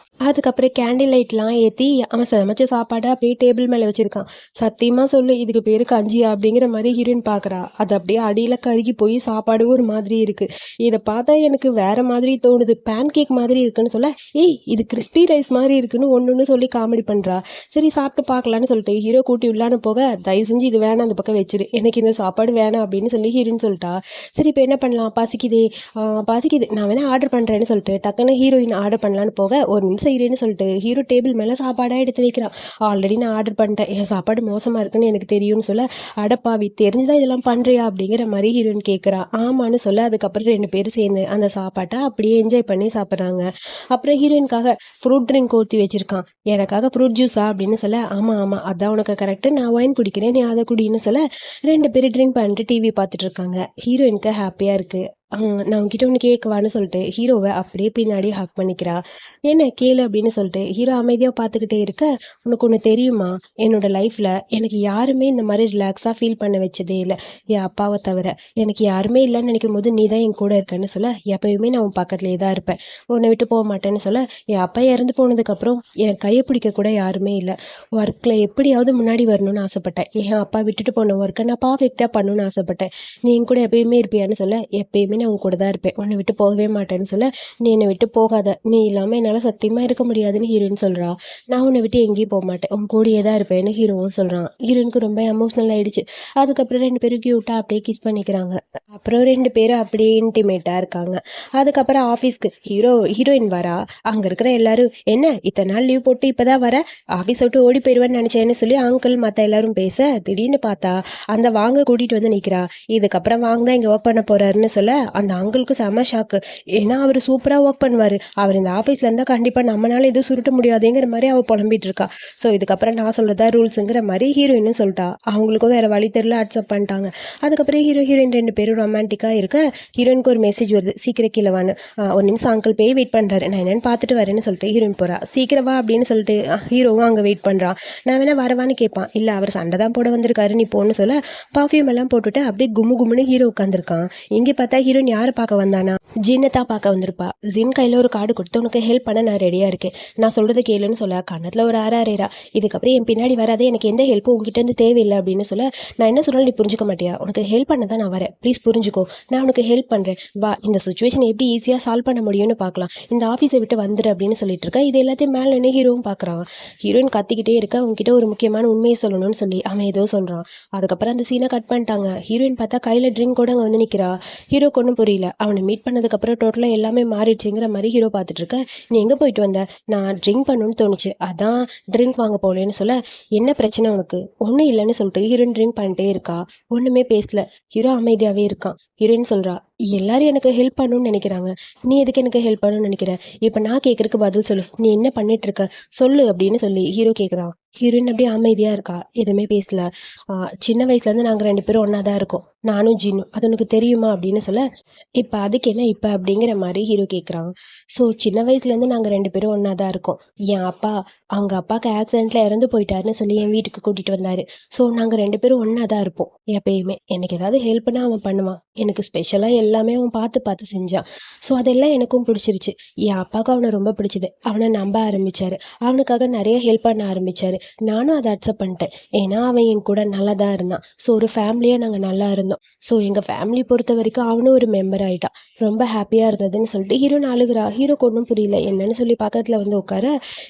அதுக்கப்புறம் கேண்டில் லைட்லாம் ஏற்றி அவன் சமைச்ச சாப்பாடை அப்படியே டேபிள் மேலே வச்சுருக்கான். சத்தியமாக சொல்லு, இதுக்கு பேர் கஞ்சியா அப்படிங்கிற மாதிரி ஹீரோயின் பார்க்குறா. அது அப்படியே அடியில் கருகி போய் சாப்பாடு ஒரு மாதிரி இருக்குது. இதை பார்த்தா எனக்கு வேறு மாதிரி தோணுது, பேன் கேக் மாதிரி இருக்குன்னு சொல்ல, ஏய் இது கிறிஸ்பி ரைஸ் மாதிரி இருக்குன்னு ஒன்று சொல்லி காமெடி பண்ணுறா. சரி சாப்பிட்டு பார்க்கலான்னு சொல்லிட்டு ஹீரோ கூட்டி உள்ளான்னு போக, தயவு செஞ்சு இது வேணாம், அந்த பக்கம் வச்சிரு, எனக்கு இந்த சாப்பாடு வேணாம் அப்படின்னு சொல்லி ஹீரோயின் சொல்லிட்டா. சரி இப்போ என்ன பண்ணலாம், பசிக்குது, நான் வேணால் ஆர்டர் பண்ணுறேன்னு சொல்லிட்டு டக்குன்னு ஹீரோயின் ஆர்டர் பண்ணலான்னு போக, ஒரு நிமிஷம் செய்கிறேன்னு சொல்லிட்டு ஹீரோ டேபிள் மேலே சாப்பாடாக எடுத்து வைக்கிறான். ஆல்ரெடி நான் ஆர்டர் பண்ணிட்டேன், என் சாப்பாடு மோசமாக இருக்குன்னு எனக்கு தெரியும்னு சொல்ல, அடப்பாவி தெரிஞ்சுதான் இதெல்லாம் பண்ணுறியா அப்படிங்கிற மாதிரி ஹீரோயின் கேட்குறான். ஆமான்னு சொல்ல, அதுக்கப்புறம் 2 பேரும் சேர்ந்து அந்த சாப்பாட்டை அப்படியே என்ஜாய் பண்ணி சாப்பிட்றாங்க. அப்புறம் ஹீரோயினுக்காக ஃப்ரூட் ட்ரிங்க் ஊற்றி வச்சிருக்கான். எனக்காக ஃப்ரூட் ஜூஸா அப்படின்னு சொல்ல, ஆமாம் அதான் உனக்கு கரெக்டு, நான் ஒயின் குடிக்கிறேன், நீ அதை குடின்னு சொல்ல, 2 பேரும் ட்ரிங்க் பண்ணிட்டு டிவி பார்த்துட்டு இருக்காங்க. ஹீரோயினுக்கு ஹாப்பியாக இருக்குது. நான் உங்ககிட்ட ஒன்று கேட்கவான்னு சொல்லிட்டு ஹீரோவை அப்படியே பின்னாடி ஹக் பண்ணிக்கிறா. என்ன கேளு அப்படின்னு சொல்லிட்டு ஹீரோ அமைதியாக பார்த்துக்கிட்டே இருக்க, உனக்கு ஒன்று தெரியுமா, என்னோட லைஃப்பில் எனக்கு யாருமே இந்த மாதிரி ரிலாக்ஸாக ஃபீல் பண்ண வச்சதே இல்லை, என் அப்பாவை தவிர. எனக்கு யாருமே இல்லைன்னு நினைக்கும் போது நீ தான் என் கூட இருக்கேன்னு சொல்ல, எப்பயுமே நான் உன் பக்கத்துலேயே தான் இருப்பேன், உன்னை விட்டு போக மாட்டேன்னு சொல்ல, என் அப்பா இறந்து போனதுக்கப்புறம் என் கையை பிடிக்க கூட யாருமே இல்லை. ஒர்க்கில் எப்படியாவது முன்னாடி வரணும்னு ஆசைப்பட்டேன். என் அப்பா விட்டுட்டு போன ஒர்க்கை நான் பர்ஃபெக்டாக பண்ணணும்னு ஆசைப்பட்டேன். நீ என் கூட எப்பயுமே இருப்பியான்னு சொல்ல, எப்பயுமே நான் உன் கூட தான் இருப்பேன், உன்னை விட்டு போகவே மாட்டேன்னு சொல்ல, நீ என்னை விட்டு போகாத, நீ இல்லாமல் என்னால் சத்தியமாக இருக்க முடியாதுன்னு ஹீரோயின் சொல்கிறா. நான் உன்னை விட்டு எங்கேயும் போக மாட்டேன், உன் கூடயே தான் இருப்பேன்னு ஹீரோவும் சொல்கிறான். ஹீரோயினுக்கு ரொம்ப எமோஷ்னல் ஆயிடுச்சு. அதுக்கப்புறம் 2 பேரும் க்யூட்டாக அப்படியே கிஸ் பண்ணிக்கிறாங்க. அப்புறம் 2 பேரும் அப்படியே இன்டிமேட்டாக இருக்காங்க. அதுக்கப்புறம் ஆஃபீஸ்க்கு ஹீரோயின் வரா. அங்கே இருக்கிற எல்லாரும், என்ன இத்தனை நாள் லீவ் போட்டு இப்போ தான் வர, ஆஃபீஸ் விட்டு ஓடி போயிடுவேன்னு நினச்சேன்னு சொல்லி அங்கிள் மற்ற எல்லாரும் பேச, திடீர்னு பார்த்தா அந்த வாங்க கூட்டிகிட்டு வந்து நிற்கிறா. இதுக்கப்புறம் வாங்க தான் இங்கே ஒர்க் பண்ண போகிறாருன்னு சொல்ல, அந்த அங்கிளுக்கு செம ஷாக்கு. ஏன்னா அவர் சூப்பராக ஒர்க் பண்ணுவார், அவர் இந்த ஆஃபீஸில் இருந்தால் கண்டிப்பாக நம்மளால எதுவும் சுருட்ட முடியாதுங்கிற மாதிரி அவள் புலம்பிட்டு இருக்கா. ஸோ இதுக்கப்புறம் நான் சொல்கிறதா ரூல்ஸுங்கிற மாதிரி ஹீரோயின்னு சொல்லிட்டா. அவங்களுக்கும் வேறு வழி தெரியல, அக்செப்ட் பண்ணிட்டாங்க. அதுக்கப்புறம் ஹீரோயின் 2 பேரும் ரொமான்டிக்காக இருக்க, ஹீரோயினுக்கு ஒரு மெசேஜ் வருது, சீக்கிரம் கீழே வான்னு. ஒரு நிமிஷம் அங்கிள் போய் வெயிட் பண்ணுறாரு, நான் என்னென்னு பார்த்துட்டு வரேன்னு சொல்லிட்டு ஹீரோயின் போகிறா. சீக்கிரம் வா அப்படின்னு சொல்லிட்டு ஹீரோவும் அங்கே வெயிட் பண்ணுறான். நான் வேணா வரவான்னு கேட்பான். இல்லை அவர் சண்டை தான் போட வந்திருக்காரு, நீ போன்னு சொல்ல பர்ஃப்யூம் எல்லாம் போட்டுட்டு அப்படியே கும்முன்னு ஹீரோ உட்காந்துருக்கான். இங்கே பார்த்தா ஹீரோயின் யாரை பார்க்க வந்தானா, ஜின்னை தான் பார்க்க வந்திருப்பா. ஜின் கையில் ஒரு கார்டு கொடுத்து உனக்கு ஹெல்ப் பண்ண நான் ரெடியாக இருக்கேன், நான் சொல்கிறது கேளுன்னு சொல்ல கன்னத்தில் ஒரு ஆறாரா. இதுக்கப்புறம் என் பின்னாடி வராதே, எனக்கு எந்த ஹெல்ப்பும் உங்ககிட்ட இருந்து தேவையில்லை அப்படின்னு சொல்ல, நான் என்ன சொன்னாலும் நீ புரிஞ்சுக்க மாட்டியா, உனக்கு ஹெல்ப் பண்ண தான் நான் வரேன், ப்ளீஸ் புரிஞ்சுக்கோ, நான் உனக்கு ஹெல்ப் பண்ணுறேன், வா இந்த சுச்சுவேஷன் எப்படி ஈஸியாக சால்வ் பண்ண முடியும்னு பார்க்கலாம், இந்த ஆஃபீஸை விட்டு வந்துடு அப்படின்னு சொல்லிட்டு இருக்க. இது எல்லாத்தையும் மேலே என்ன ஹீரோவும் பார்க்குறான். ஹீரோயின் கத்திக்கிட்டே இருக்க, அவங்ககிட்ட ஒரு முக்கியமான உண்மையை சொல்லணும்னு சொல்லி அவன் ஏதோ சொல்கிறான். அதுக்கப்புறம் அந்த சீனை கட் பண்ணிட்டாங்க. ஹீரோயின் பார்த்தா கையில் ட்ரிங்க் கூட அங்கே வந்து நிற்கிறா. ஹீரோக்கு ஒன்றும் புரியல. அவனை மீட் பண்ணதுக்கப்புறம் டோட்டலாக எல்லாமே மாறிடுச்சுங்கிற மாதிரி ஹீரோ பார்த்துட்டு இருக்க. நீ எங்கே போயிட்டு வந்த, நான் ட்ரிங்க் பண்ணணும்னு தோணுச்சு, அதான் ட்ரிங்க் வாங்க போகலன்னு சொல்ல, என்ன பிரச்சனை உனக்கு, ஒன்றும் இல்லைன்னு சொல்லிட்டு ஹீரோயின் ட்ரிங்க் பண்ணிட்டே இருக்கா. ஒன்றுமே பேசல. ஹீரோ அமைதியாகவே இருக்கான். ஹீரோயின் சொல்கிறா, எல்லாரும் எனக்கு ஹெல்ப் பண்ணணும்னு நினைக்கிறாங்க, நீ எதுக்கு எனக்கு ஹெல்ப் பண்ணணும்னு நினைக்கிற, இப்போ நான் கேட்குறக்கு பதில் சொல்லு, நீ என்ன பண்ணிட்டு இருக்க சொல்லு அப்படின்னு சொல்லி ஹீரோ கேட்குறான். ஹீரோயின் அப்படியே அமைதியாக இருக்கா, எதுவுமே பேசல. சின்ன வயசுலேருந்து நாங்கள் 2 பேரும் ஒன்றா தான் இருக்கோம், நானும் ஜின்னும், அது உனக்கு தெரியுமா அப்படின்னு சொல்ல, இப்போ அதுக்கு என்ன இப்போ அப்படிங்கிற மாதிரி ஹீரோ கேட்குறான். ஸோ சின்ன வயசுலேருந்து நாங்கள் 2 பேரும் ஒன்றா தான் இருக்கோம். என் அப்பா அவங்க அப்பாவுக்கு ஆக்சிடெண்ட்டில் இறந்து போயிட்டாருன்னு சொல்லி என் வீட்டுக்கு கூட்டிகிட்டு வந்தார். ஸோ நாங்கள் 2 பேரும் ஒன்றா தான் இருப்போம் எப்பயுமே. எனக்கு ஏதாவது ஹெல்ப்னா அவன் பண்ணுவான், எனக்கு ஸ்பெஷலாக எல்லாமே அவன் பார்த்து பார்த்து செஞ்சான். ஸோ அதெல்லாம் எனக்கும் பிடிச்சிருச்சு. என் அப்பாவுக்கும் அவனை ரொம்ப பிடிச்சது. அவனை நம்ப ஆரம்பித்தார், அவனுக்காக நிறைய ஹெல்ப் பண்ண ஆரம்பித்தார். நானும் அதை அக்செப்ட் பண்ணிட்டேன், ஏன்னா அவன் என் கூட நல்லா தான் இருந்தான். ஸோ ஒரு ஃபேமிலியாக நாங்கள் நல்லா இருந்தோம். ஸோ எங்கள் ஃபேமிலி பொறுத்த வரைக்கும் அவனும் ஒரு மெம்பர் ஆகிட்டான். ரொம்ப ஹாப்பியாக இருந்ததுன்னு சொல்லிட்டு ஹீரோயின் அழுகிறா. ஹீரோக்கு ஒன்றும் புரியல, என்னன்னு சொல்லி பக்கத்தில் வந்து உட்கார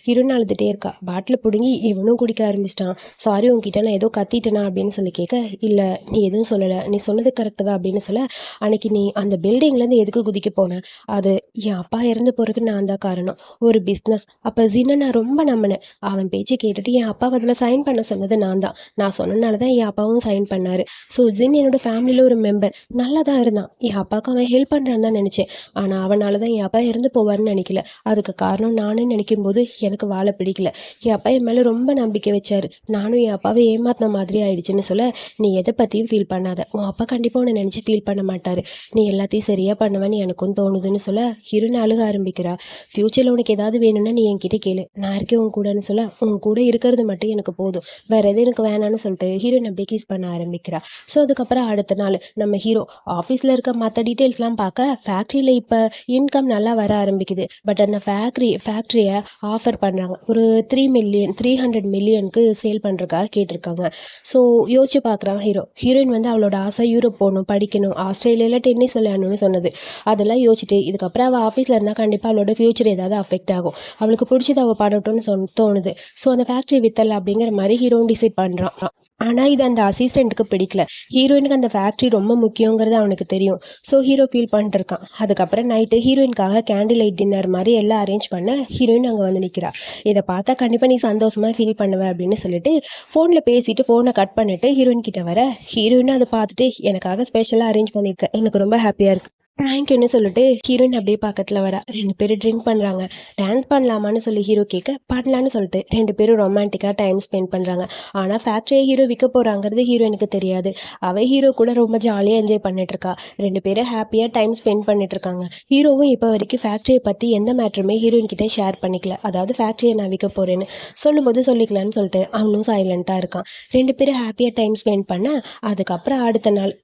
ஹீரோயின் அழுதுகிட்டே இருக்கா. பாட்டில் பிடுங்கி இவனும் குடிக்க ஆரம்பிச்சிட்டான். சாரி உங்ககிட்ட நான் ஏதோ கத்திட்டேனா அப்படின்னு சொல்லி கேட்க, இல்லை நீ எதுவும் சொல்லலை, நீ சொன்னது கரெக்டு தான் அப்படின்னு சொல்ல, அன்னைக்கு நீ அந்த பில்டிங்லேருந்து எதுக்கு குதிக்க போனேன், அது என் அப்பா இறந்து போகிறதுக்கு நான் தான் காரணம், ஒரு பிஸ்னஸ். அப்போ ஜின்னை நான் ரொம்ப நம்பினேன், அவன் பேச்சு கேட்டுட்டு என் அப்பா அதில் சைன் பண்ண சொன்னது நான் தான், நான் சொன்னனால தான் என் அப்பாவும் சைன் பண்ணார். ஸோ ஜின் என்னோட ஃபேமிலியில் ஒரு மெம்பர், நல்லா தான் இருந்தான். என் அப்பாவுக்கு அவன் ஹெல்ப் பண்ணுறான்னு தான் நினச்சேன், ஆனால் அவனால தான் என் அப்பா இறந்து போவார்னு நினைக்கல. அதுக்கு காரணம் நானே நினைக்கும் போது எனக்கு வாழ பிடிக்கல. என் அப்பா என் மேலே ரொம்ப நம்பிக்கை வச்சார், நானும் என் அப்பாவை ஏமாத்தின மாதிரி ஆயிடுச்சுன்னு சொல்ல, நீ எதை பற்றியும் ஃபீல் பண்ணாத, உன் அப்பா கண்டிப்பாக உன்னை நினச்சி ஃபீல் பண்ண மாட்டார், நீ எல்லாத்தையும் சரியாக பண்ணுவேன்னு எனக்கும் தோணுதுன்னு சொல்ல, ஹீரோயின் அழுக ஆரம்பிக்கிறா. ஃப்யூச்சரில் உனக்கு ஏதாவது வேணும்னா நீ என்கிட்ட கேளு, நான் இருக்கேன் உன் கூடன்னு சொல்ல, உன் கூட இருக்கிறது மட்டும் எனக்கு போதும், வேற எதுவும் எனக்கு வேணான்னு சொல்லிட்டு ஹீரோயின் அப்படியே கிஸ் பண்ண ஆரம்பிக்கிறா. ஸோ அதுக்கப்புறம் அடுத்த நாள் நம்ம ஹீரோ ஆஃபீஸில் இருக்க மற்ற டீட்டெயில்ஸ்லாம் பார்க்க, ஃபேக்ட்ரியில் இப்போ இன்கம் நல்லா வர ஆரம்பிக்குது. பட் அந்த ஃபேக்ட்ரியை ஆஃபர் பண்ணுறாங்க, ஒரு 300 மில்லியனுக்கு சேல் பண்ணுறதுக்காக கேட்டிருக்காங்க. ஸோ யோசிச்சு பார்க்குறான் ஹீரோயின் வந்து அவளோட ஆசை யூரோப் போகணும், படிக்கணும், ஆஸ்திரேலியாவில் டென்னிஸ் விளையாடணும்னு சொன்னது. அதெல்லாம் யோசிச்சுட்டு இதுக்கப்புறம் அவள் ஆஃபீஸில் இருந்தால் கண்டிப்பாக அவளோட ஃப்யூச்சர் ஏதாவது அஃபெக்ட் ஆகும், அவளுக்கு பிடிச்சது அவள் பண்ணட்டும்னு தோணுது. ஸோ அந்த ஃபேக்ட்ரி வித்தல அப்படிங்கிற மாதிரி ஹீரோயின் டிசைட் பண்ணுறான். ஆனால் இது அந்த அசிஸ்டண்ட்டுக்கு பிடிக்கல. ஹீரோயினுக்கு அந்த ஃபேக்ட்ரி ரொம்ப முக்கியங்கிறது அவனுக்கு தெரியும். ஸோ ஹீரோ ஃபீல் பண்ணிட்டு இருக்கான். அதுக்கப்புறம் நைட்டு ஹீரோயினுக்காக கேண்டில் லைட் டின்னர் மாதிரி எல்லாம் அரேஞ்ச் பண்ண ஹீரோயின் அங்கே வந்து நிற்கிறா. இதை பார்த்தா கண்டிப்பாக நீ சந்தோஷமாக ஃபீல் பண்ணுவ அப்படின்னு சொல்லிட்டு ஃபோனில் பேசிட்டு ஃபோனை கட் பண்ணிட்டு ஹீரோயின் கிட்ட வர, ஹீரோயினும் அதை பார்த்துட்டு எனக்காக ஸ்பெஷலாக அரேஞ்ச் பண்ணியிருக்கேன், எனக்கு ரொம்ப ஹாப்பியாக இருக்குது, தேங்க்யூன்னு சொல்லிட்டு ஹீரோயின் அப்படியே பக்கத்தில் வரா. 2 பேரும் ட்ரிங்க் பண்ணுறாங்க. டான்ஸ் பண்ணலாமான்னு சொல்லி ஹீரோ கேட்க பண்ணலான்னு சொல்லிட்டு 2 பேரும் ரொமான்டிக்காக டைம் ஸ்பெண்ட் பண்ணுறாங்க. ஆனால் ஃபேக்ட்ரியை ஹீரோ விற்க போகிறாங்கிறது ஹீரோயினுக்கு தெரியாது. அவள் ஹீரோ கூட ரொம்ப ஜாலியாக என்ஜாய் பண்ணிட்டு இருக்கா. 2 பேரும் ஹாப்பியாக டைம் ஸ்பெண்ட் பண்ணிட்டு இருக்காங்க. ஹீரோவும் இப்போ வரைக்கும் ஃபேக்ட்ரியை பற்றி எந்த மேட்டருமே ஹீரோயின் கிட்டே ஷேர் பண்ணிக்கல. அதாவது ஃபேக்ட்ரியை நான் விற்க போகிறேன்னு சொல்லும்போது சொல்லிக்கலான்னு சொல்லிட்டு அவனும் சைலண்ட்டாக இருக்கான். 2 பேரும் ஹாப்பியாக டைம் ஸ்பெண்ட் பண்ண அதுக்கப்புறம் அடுத்த நாள்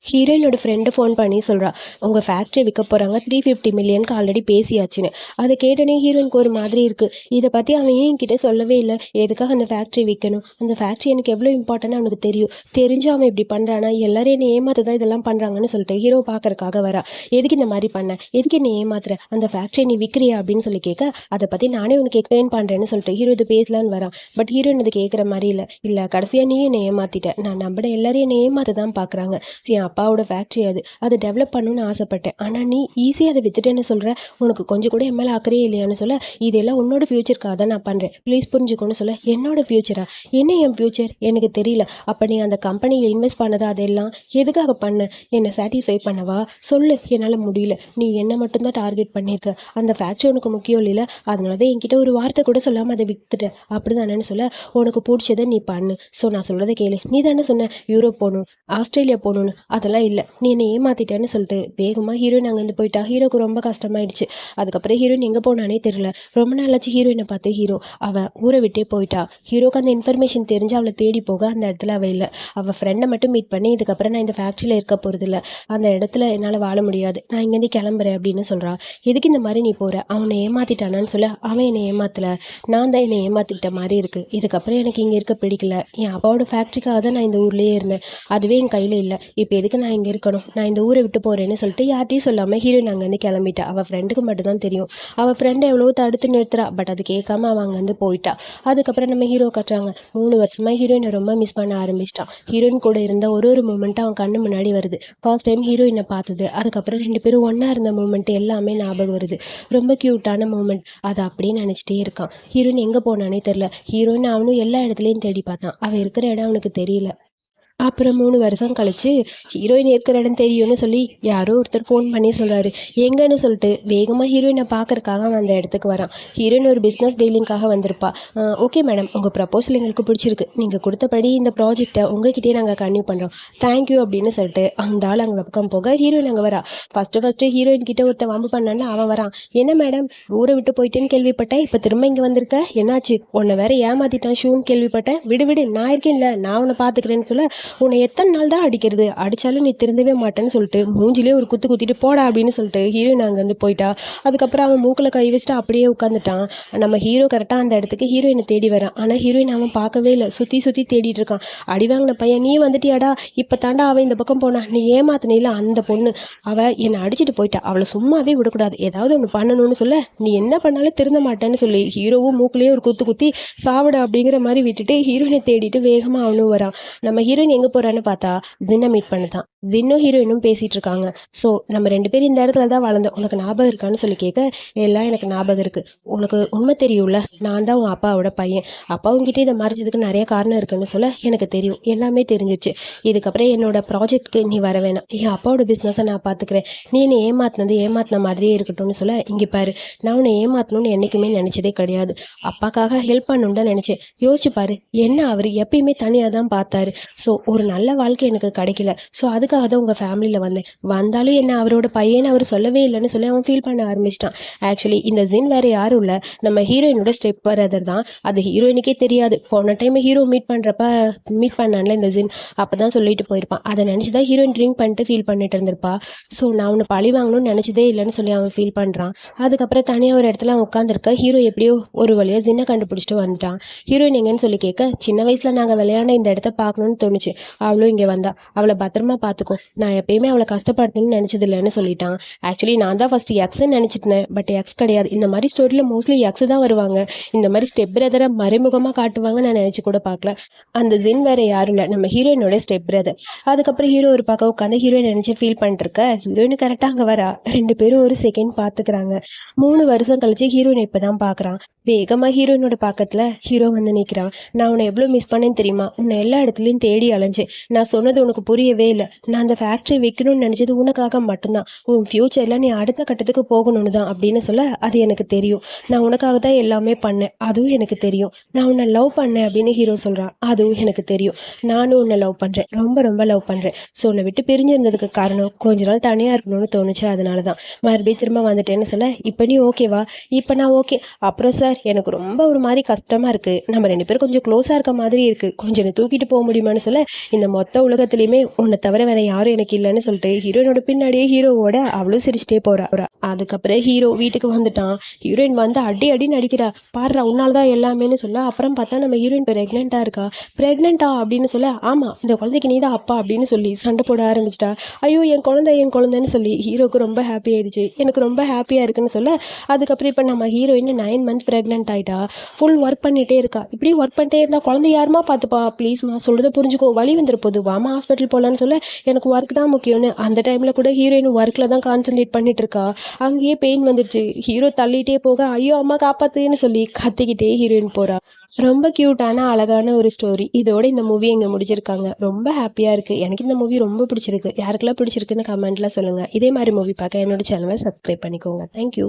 ஹீரோயினோட ஃப்ரெண்டு ஃபோன் பண்ணி சொல்கிறா, உங்கள் ஃபேக்ட்ரி விற்க போகிறாங்க 350 மில்லியனுக்கு ஆல்ரெடி பேசியாச்சுன்னு. அதை கேட்டோன்னே ஹீரோயினுக்கு ஒரு மாதிரி இருக்குது. இதை பற்றி அவன் ஏன் என்கிட்ட சொல்லவே இல்லை, எதுக்காக அந்த ஃபேக்ட்ரி விற்கணும், அந்த ஃபேக்ட்ரி எனக்கு எவ்வளோ இம்பார்ட்டன்னு அவனுக்கு தெரியும், தெரிஞ்சும் அவன் இப்படி பண்ணுறானா, எல்லாரும் என்னை ஏமாத்த தான் இதெல்லாம் பண்ணுறாங்கன்னு சொல்லிட்டு ஹீரோ பார்க்கறக்காக வரா. எதுக்கு இந்த மாதிரி பண்ண, எதுக்கு என்னை ஏமாத்துற, அந்த ஃபேக்ட்ரியை நீ விற்கிறியா அப்படின்னு சொல்லி கேட்க, அதை பற்றி நானே உனக்கு எக்ஸ்பிளைன் பண்ணுறேன்னு சொல்லிட்டு ஹீரோ இது பேசலான்னு வரான். பட் ஹீரோயின் இது கேட்குற மாதிரி இல்லை கடைசியாக நீ என்னை ஏமாத்திட்ட, நான் நம்பின எல்லாரும் என்னை ஏமாத்த தான் பார்க்குறாங்க. என் அப்பாவோட ஃபேக்ட்ரி அது டெவலப் பண்ணணும்னு ஆசைப்பட்டேன், ஆனால் நீ ஈஸியாக அதை வித்துட்டேன்னு சொல்கிற, உனக்கு கொஞ்சம் கூட என் மேலே அக்கறையே இல்லையான்னு சொல்ல, இதெல்லாம் உன்னோட ஃப்யூச்சருக்காக தான் நான் பண்ணுறேன், ப்ளீஸ் புரிஞ்சுக்கோன்னு சொல்ல, என்னோட ஃப்யூச்சரா, என்ன என் ஃப்யூச்சர் எனக்கு தெரியல, அப்போ நீ அந்த கம்பெனியில் இன்வெஸ்ட் பண்ணதா அதெல்லாம் எதுக்காக பண்ண, என்னை சாட்டிஸ்ஃபை பண்ணவா சொல்லு, என்னால் முடியல, நீ என்ன மட்டும்தான் டார்கெட் பண்ணியிருக்க, அந்த ஃபேக்ட்ரி உனக்கு முக்கியம் இல்லை, அதனால தான் என்கிட்ட ஒரு வார்த்தை கூட சொல்லாமல் அதை வித்துட்டேன் அப்படி தானேன்னு சொல்ல, உனக்கு பிடிச்சதை நீ பண்ணு, ஸோ நான் சொல்கிறத கேளு, நீ தானே சொன்ன யூரோப் போகணும் ஆஸ்திரேலியா போகணுன்னு, அதெல்லாம் இல்லை, நீ என்னை ஏமாத்திட்டேன்னு சொல்லிட்டு வேகமாக ஹீரோயின் அங்கேருந்து போயிட்டா. ஹீரோக்கு ரொம்ப கஷ்டமாயிடுச்சு. அதுக்கப்புறம் ஹீரோயின் எங்கே போனானே தெரியல. ரொம்ப நாளாச்சு ஹீரோயினை பார்த்து ஹீரோ அவன் ஊரை விட்டே போயிட்டா. ஹீரோக்கு அந்த இன்ஃபர்மேஷன் தெரிஞ்சு அவளை தேடி போக அந்த இடத்துல அவள் இல்லை. அவள் ஃப்ரெண்டை மட்டும் மீட் பண்ணி, இதுக்கப்புறம் நான் இந்த ஃபேக்ட்ரியில் இருக்க போகிறதில்ல, அந்த இடத்துல என்னால் வாழ முடியாது, நான் இங்கேருந்து கிளம்புறேன் அப்படின்னு சொல்கிறா. எதுக்கு இந்த மாதிரி நீ போகிற, அவனை ஏமாத்திட்டானான்னு சொல்ல, அவன் என்னை ஏமாத்தலை, நான் தான் என்னை ஏமாத்திக்கிட்ட மாதிரி இருக்குது, இதுக்கப்புறம் எனக்கு இங்கே இருக்க பிடிக்கல, என் அப்பாவோட ஃபேக்ட்ரிக்காக தான் நான் இந்த ஊர்லேயே இருந்தேன், அதுவே என் கையில் இல்லை, இப்போ எதுக்கு நான் இங்கே இருக்கணும், நான் இந்த ஊரை விட்டு போகிறேன்னு சொல்லிட்டு யார்ட்டையும் சொல்லாமல் ஹீரோயின் அங்கேருந்து கிளம்பிட்டா. அவள் ஃப்ரெண்டுக்கு மட்டும் தான் தெரியும். அவள் ஃப்ரெண்டை எவ்வளோ தடுத்து நிறுத்துறா, பட் அது கேட்காம அவள் அங்கேருந்து போயிட்டா. அதுக்கப்புறம் நம்ம ஹீரோ கட்டுறாங்க. 3 வருஷமாக ஹீரோயினை ரொம்ப மிஸ் பண்ண ஆரம்பிச்சிட்டான். ஹீரோயின் கூட இருந்த ஒரு மூமெண்ட்டு அவன் கண்ணு முன்னாடி வருது. ஃபர்ஸ்ட் டைம் ஹீரோயினை பார்த்தது, அதுக்கப்புறம் 2 பேரும் ஒன்றா இருந்த மூமெண்ட் எல்லாமே ஞாபகம் வருது. ரொம்ப க்யூட்டான மூமெண்ட். அதை அப்படியே நினச்சிட்டே இருக்கான். ஹீரோயின் எங்கே போனானே தெரில. ஹீரோயின் அவனும் எல்லா இடத்துலையும் தேடி பார்த்தான், அவள் இருக்கிற இடம் அவனுக்கு தெரியல. அப்புறம் 3 வருஷம் கழிச்சு ஹீரோயின் இருக்கிற இடம் தெரியும்னு சொல்லி யாரோ ஒருத்தர் ஃபோன் பண்ணி சொல்கிறாரு. எங்கன்னு சொல்லிட்டு வேகமாக ஹீரோயினை பார்க்கறக்காக அவன் அந்த இடத்துக்கு வரான். ஹீரோயின் ஒரு பிஸ்னஸ் டீலிங்காக வந்திருப்பா. ஓகே மேடம், உங்கள் ப்ரப்போசல் எங்களுக்கு பிடிச்சிருக்கு, நீங்கள் கொடுத்தபடி இந்த ப்ராஜெக்டை உங்ககிட்டயே நாங்கள் கன்டினியூ பண்ணுறோம், தேங்க்யூ அப்படின்னு சொல்லிட்டு அந்த ஆள் அங்கே பக்கம் போக ஹீரோயின் அங்கே வரா. ஃபஸ்ட்டு ஹீரோயின் கிட்ட ஒருத்தன் வம்பு பண்ணான்னு அவன் வரான். என்ன மேடம், ஊரை விட்டு போயிட்டேன்னு கேள்விப்பட்டேன், இப்போ திரும்ப இங்கே வந்திருக்க, என்னாச்சு, உன்னை வேற ஏமாத்திட்டான் ஷூன்னு கேள்விப்பட்டேன், விடு நான் இருக்கேன்ல, நான் உன்னை பார்த்துக்கிறேன்னு சொல்ல, உன்னை எத்தனை நாள் தான் அடிக்கிறது, அடித்தாலும் நீ திருந்தவே மாட்டேன்னு சொல்லிட்டு மூஞ்சிலே ஒரு குத்திட்டு போடா அப்படின்னு சொல்லிட்டு ஹீரோயின் அங்கேருந்து போயிட்டா. அதுக்கப்புறம் அவன் மூக்கில் கை வச்சுட்டு அப்படியே உட்காந்துட்டான். நம்ம ஹீரோ கரெக்டாக அந்த இடத்துக்கு ஹீரோயினை தேடி வரான். ஆனால் ஹீரோயின் அவன் பார்க்கவே இல்லை, சுற்றி தேடிட்டு இருக்கான். அடி வாங்கின பையன், நீ வந்துட்டியாடா, இப்போ தாண்டா அவன் இந்த பக்கம் போனா, நீ ஏமாத்தினில அந்த பொண்ணு, அவள் என்னை அடிச்சுட்டு போயிட்டா, அவளை சும்மாவே விடக்கூடாது, ஏதாவது ஒன்று பண்ணணும்னு சொல்ல, நீ என்ன பண்ணாலும் திருந்த மாட்டேன்னு சொல்லி ஹீரோவும் மூக்கிலேயே ஒரு குத்தி சாவிட அப்படிங்கிற மாதிரி விட்டுட்டு ஹீரோயினை தேடிட்டு வேகமாக அவனும் வரான். நம்ம ஹீரோயின் எங்கே போகிறான்னு பார்த்தா ஜின்னை மீட் பண்ணதான். ஜின்னும் ஹீரோயினும் பேசிகிட்டு இருக்காங்க. ஸோ நம்ம 2 பேரும் இந்த இடத்துல தான் வளர்ந்தோம், உனக்கு ஞாபகம் இருக்கான்னு சொல்லி கேட்க, எல்லாம் எனக்கு ஞாபகம் இருக்குது, உனக்கு உண்மை தெரியும்ல, நான் தான் உன் அப்பாவோட பையன், அப்பாவுங்கிட்டே இதை மறைச்சதுக்கு நிறைய காரணம் இருக்குன்னு சொல்ல, எனக்கு தெரியும், எல்லாமே தெரிஞ்சிச்சு, இதுக்கப்புறம் என்னோட ப்ராஜெக்ட்க்கு நீ வர வேணாம், என் அப்பாவோட பிஸ்னஸை நான் பார்த்துக்கிறேன், நீ என்னை ஏமாத்தின மாதிரியே இருக்கட்டும்னு சொல்ல, இங்கே பாரு, நான் உன்னை ஏமாற்றணும்னு என்றைக்குமே நினச்சதே கிடையாது, அப்பாக்காக ஹெல்ப் பண்ணணுன்னு தான் நினச்சேன், யோசிச்சு பாரு, என்ன அவர் எப்பயுமே தனியாக தான் பார்த்தாரு, ஸோ ஒரு நல்ல வாழ்க்கை எனக்கு கிடைக்கல, ஸோ அதுக்காக தான் உங்கள் ஃபேமிலியில் வந்தாலும் என்ன அவரோட பையனை அவர் சொல்லவே இல்லைன்னு சொல்லி அவன் ஃபீல் பண்ண ஆரம்பிச்சிட்டான். ஆக்சுவலி இந்த ஜின் வேறு யாரும் இல்லை, நம்ம ஹீரோயினோட ஸ்டெப் பிரதர் தான். அது ஹீரோயினுக்கே தெரியாது. போன டைம் ஹீரோ மீட் பண்ணான்ல இந்த ஜின், அப்போ தான் சொல்லிட்டு போயிருப்பான். அதை நினச்சி தான் ஹீரோயின் ட்ரிங்க் பண்ணிட்டு ஃபீல் பண்ணிட்டு இருந்திருப்பா. ஸோ நான் உன்னை பழி வாங்கணும்னு நினச்சதே இல்லைன்னு சொல்லி அவன் ஃபீல் பண்ணுறான். அதுக்கப்புறம் தனியாக ஒரு இடத்துல அவன் உட்காந்துருக்க. ஹீரோ எப்படியோ ஒரு வழியாக ஜின்னை கண்டுபிடிச்சிட்டு வந்துட்டான். ஹீரோயின் எங்கன்னு சொல்லி கேட்க, சின்ன வயசில் நாங்கள் விளையாண்ட இந்த இடத்த பார்க்கணுன்னு தோணுச்சு, அவளும் இங்கே வந்தா, அவளை பத்திரமா பார்த்துக்கோ, நான் எப்பயுமே அவளை கஷ்டப்படுத்தணும்னு நினச்சது இல்லைன்னு சொல்லிட்டான். ஆக்சுவலி நான் தான் ஃபஸ்ட்டு எக்ஸ்ன்னு நினச்சிட்டேன், பட் எக்ஸ் கிடையாது. இந்த மாதிரி ஸ்டோரியில் மோஸ்ட்லி எக்ஸ் தான் வருவாங்க, இந்த மாதிரி ஸ்டெப் பிரதரை மறைமுகமாக காட்டுவாங்க நான் நினச்சி கூட பார்க்கல. அந்த ஜின் வேறு யாரும் இல்லை, நம்ம ஹீரோயினோட ஸ்டெப் பிரதர். அதுக்கப்புறம் ஹீரோ ஒரு பக்கம் உட்காந்து ஹீரோயின் நினச்சி ஃபீல் பண்ணிட்டுருக்க. ஹீரோயின் கரெக்டாக அங்கே வரா. 2 பேரும் ஒரு செகண்ட் பார்த்துக்கிறாங்க. 3 வருஷம் கழிச்சு ஹீரோயின் இப்போ தான் பார்க்குறான். வேகமாக ஹீரோயினோட பக்கத்தில் ஹீரோ வந்து நிற்கிறான். நான் உன்னை எவ்வளோ மிஸ் பண்ணேன்னு தெரியுமா, உன்னை எல்லா இடத்துலையும் தேடி அலைஞ்சேன், நான் சொன்னது உனக்கு புரியவே இல்லை, நான் அந்த ஃபேக்ட்ரி வைக்கணும்னு நினச்சது உனக்காக மட்டும்தான், உன் ஃப்யூச்சரில் நீ அடுத்த கட்டத்துக்கு போகணும்னு தான் அப்படின்னு சொல்ல, அது எனக்கு தெரியும், நான் உனக்காக தான் எல்லாமே பண்ணேன், அதுவும் எனக்கு தெரியும், நான் உன்னை லவ் பண்ணேன் அப்படின்னு ஹீரோ சொல்கிறான். அதுவும் எனக்கு தெரியும், நானும் உன்னை லவ் பண்ணுறேன், ரொம்ப லவ் பண்ணுறேன். ஸோ உன்னை விட்டு பிரிஞ்சிருந்ததுக்கு காரணம் கொஞ்ச நாள் தனியாக இருக்கணும்னு தோணுச்சு, அதனால தான் மறுபடியும் திரும்ப வந்துட்டேன்னு சொல்ல, இப்போ நீ ஓகேவா, இப்போ நான் ஓகே. அப்புறம் சார், எனக்கு ரொம்ப ஒரு மாதிரி கஷ்டமாக இருக்குது, நம்ம 2 பேரும் கொஞ்சம் க்ளோஸாக இருக்க மாதிரி இருக்குது, கொஞ்சம் தூக்கிட்டு போக முடியுமான்னு சொல்ல, இந்த மொத்த உலகத்துலேயுமே உன்னை தவிர வேற யாரும் எனக்கு இல்லைன்னு சொல்லிட்டு ஹீரோயினோட பின்னாடியே ஹீரோவோட அவளும் சிரிச்சிட்டே போறா. அதுக்கப்புறம் ஹீரோ வீட்டுக்கு வந்துட்டான். ஹீரோயின் வந்து அடி அடி நடிக்கிறா. பாடுறா உன்னால தான் எல்லாமேன்னு சொல்ல, அப்புறம் பார்த்தா நம்ம ஹீரோயின் ப்ரெக்னெண்ட்டாக இருக்கா. ப்ரெக்னெண்ட்டா அப்படின்னு சொல்ல, ஆமாம் இந்த குழந்தைக்கு நீ தான் அப்பா அப்படின்னு சொல்லி சண்டை போட ஆரம்பிச்சிட்டா. ஐயோ என் குழந்தைன்னு சொல்லி ஹீரோக்கு ரொம்ப ஹாப்பி ஆயிடுச்சு. எனக்கு ரொம்ப ஹாப்பியாக இருக்குன்னு சொல்ல, அதுக்கப்புறம் இப்போ நம்ம ஹீரோயின் 9 மந்த் ப்ரெக்னென்ட் ஆயிட்டா. ஃபுல் ஒர்க் பண்ணிகிட்டே இருக்கா. இப்படி ஒர்க் பண்ணிட்டே இருந்தால் குழந்தை யாருமா பார்த்துப்பா, ப்ளீஸ்மா சொல்கிறத புரிஞ்சுக்கோ, வலி வந்துட போகுது, வாமா ஹாஸ்பிட்டல் போகலான்னு சொல்ல, எனக்கு ஒர்க் தான் முக்கியம்னு அந்த டைமில் கூட ஹீரோயின் ஒர்க்கில் தான் கான்சென்ட்ரேட் பண்ணிட்டு இருக்கா. அங்கேயே பெயின் வந்துடுச்சு. ஹீரோ தள்ளிட்டே போக, ஐயோ அம்மா காப்பாத்துன்னு சொல்லி கத்திக்கிட்டே ஹீரோயின் போறா. ரொம்ப கியூட்டான அழகான ஒரு ஸ்டோரி. இதோட இந்த மூவி இங்கே முடிச்சிருக்காங்க. ரொம்ப ஹாப்பியாக இருக்குது. எனக்கு இந்த மூவி ரொம்ப பிடிச்சிருக்கு. யாருக்கெல்லாம் பிடிச்சிருக்குன்னு கமெண்ட்டில் சொல்லுங்கள். இதே மாதிரி மூவி பார்க்க என்னோட சேனலை சப்ஸ்கிரைப் பண்ணிக்கோங்க. தேங்க்யூ.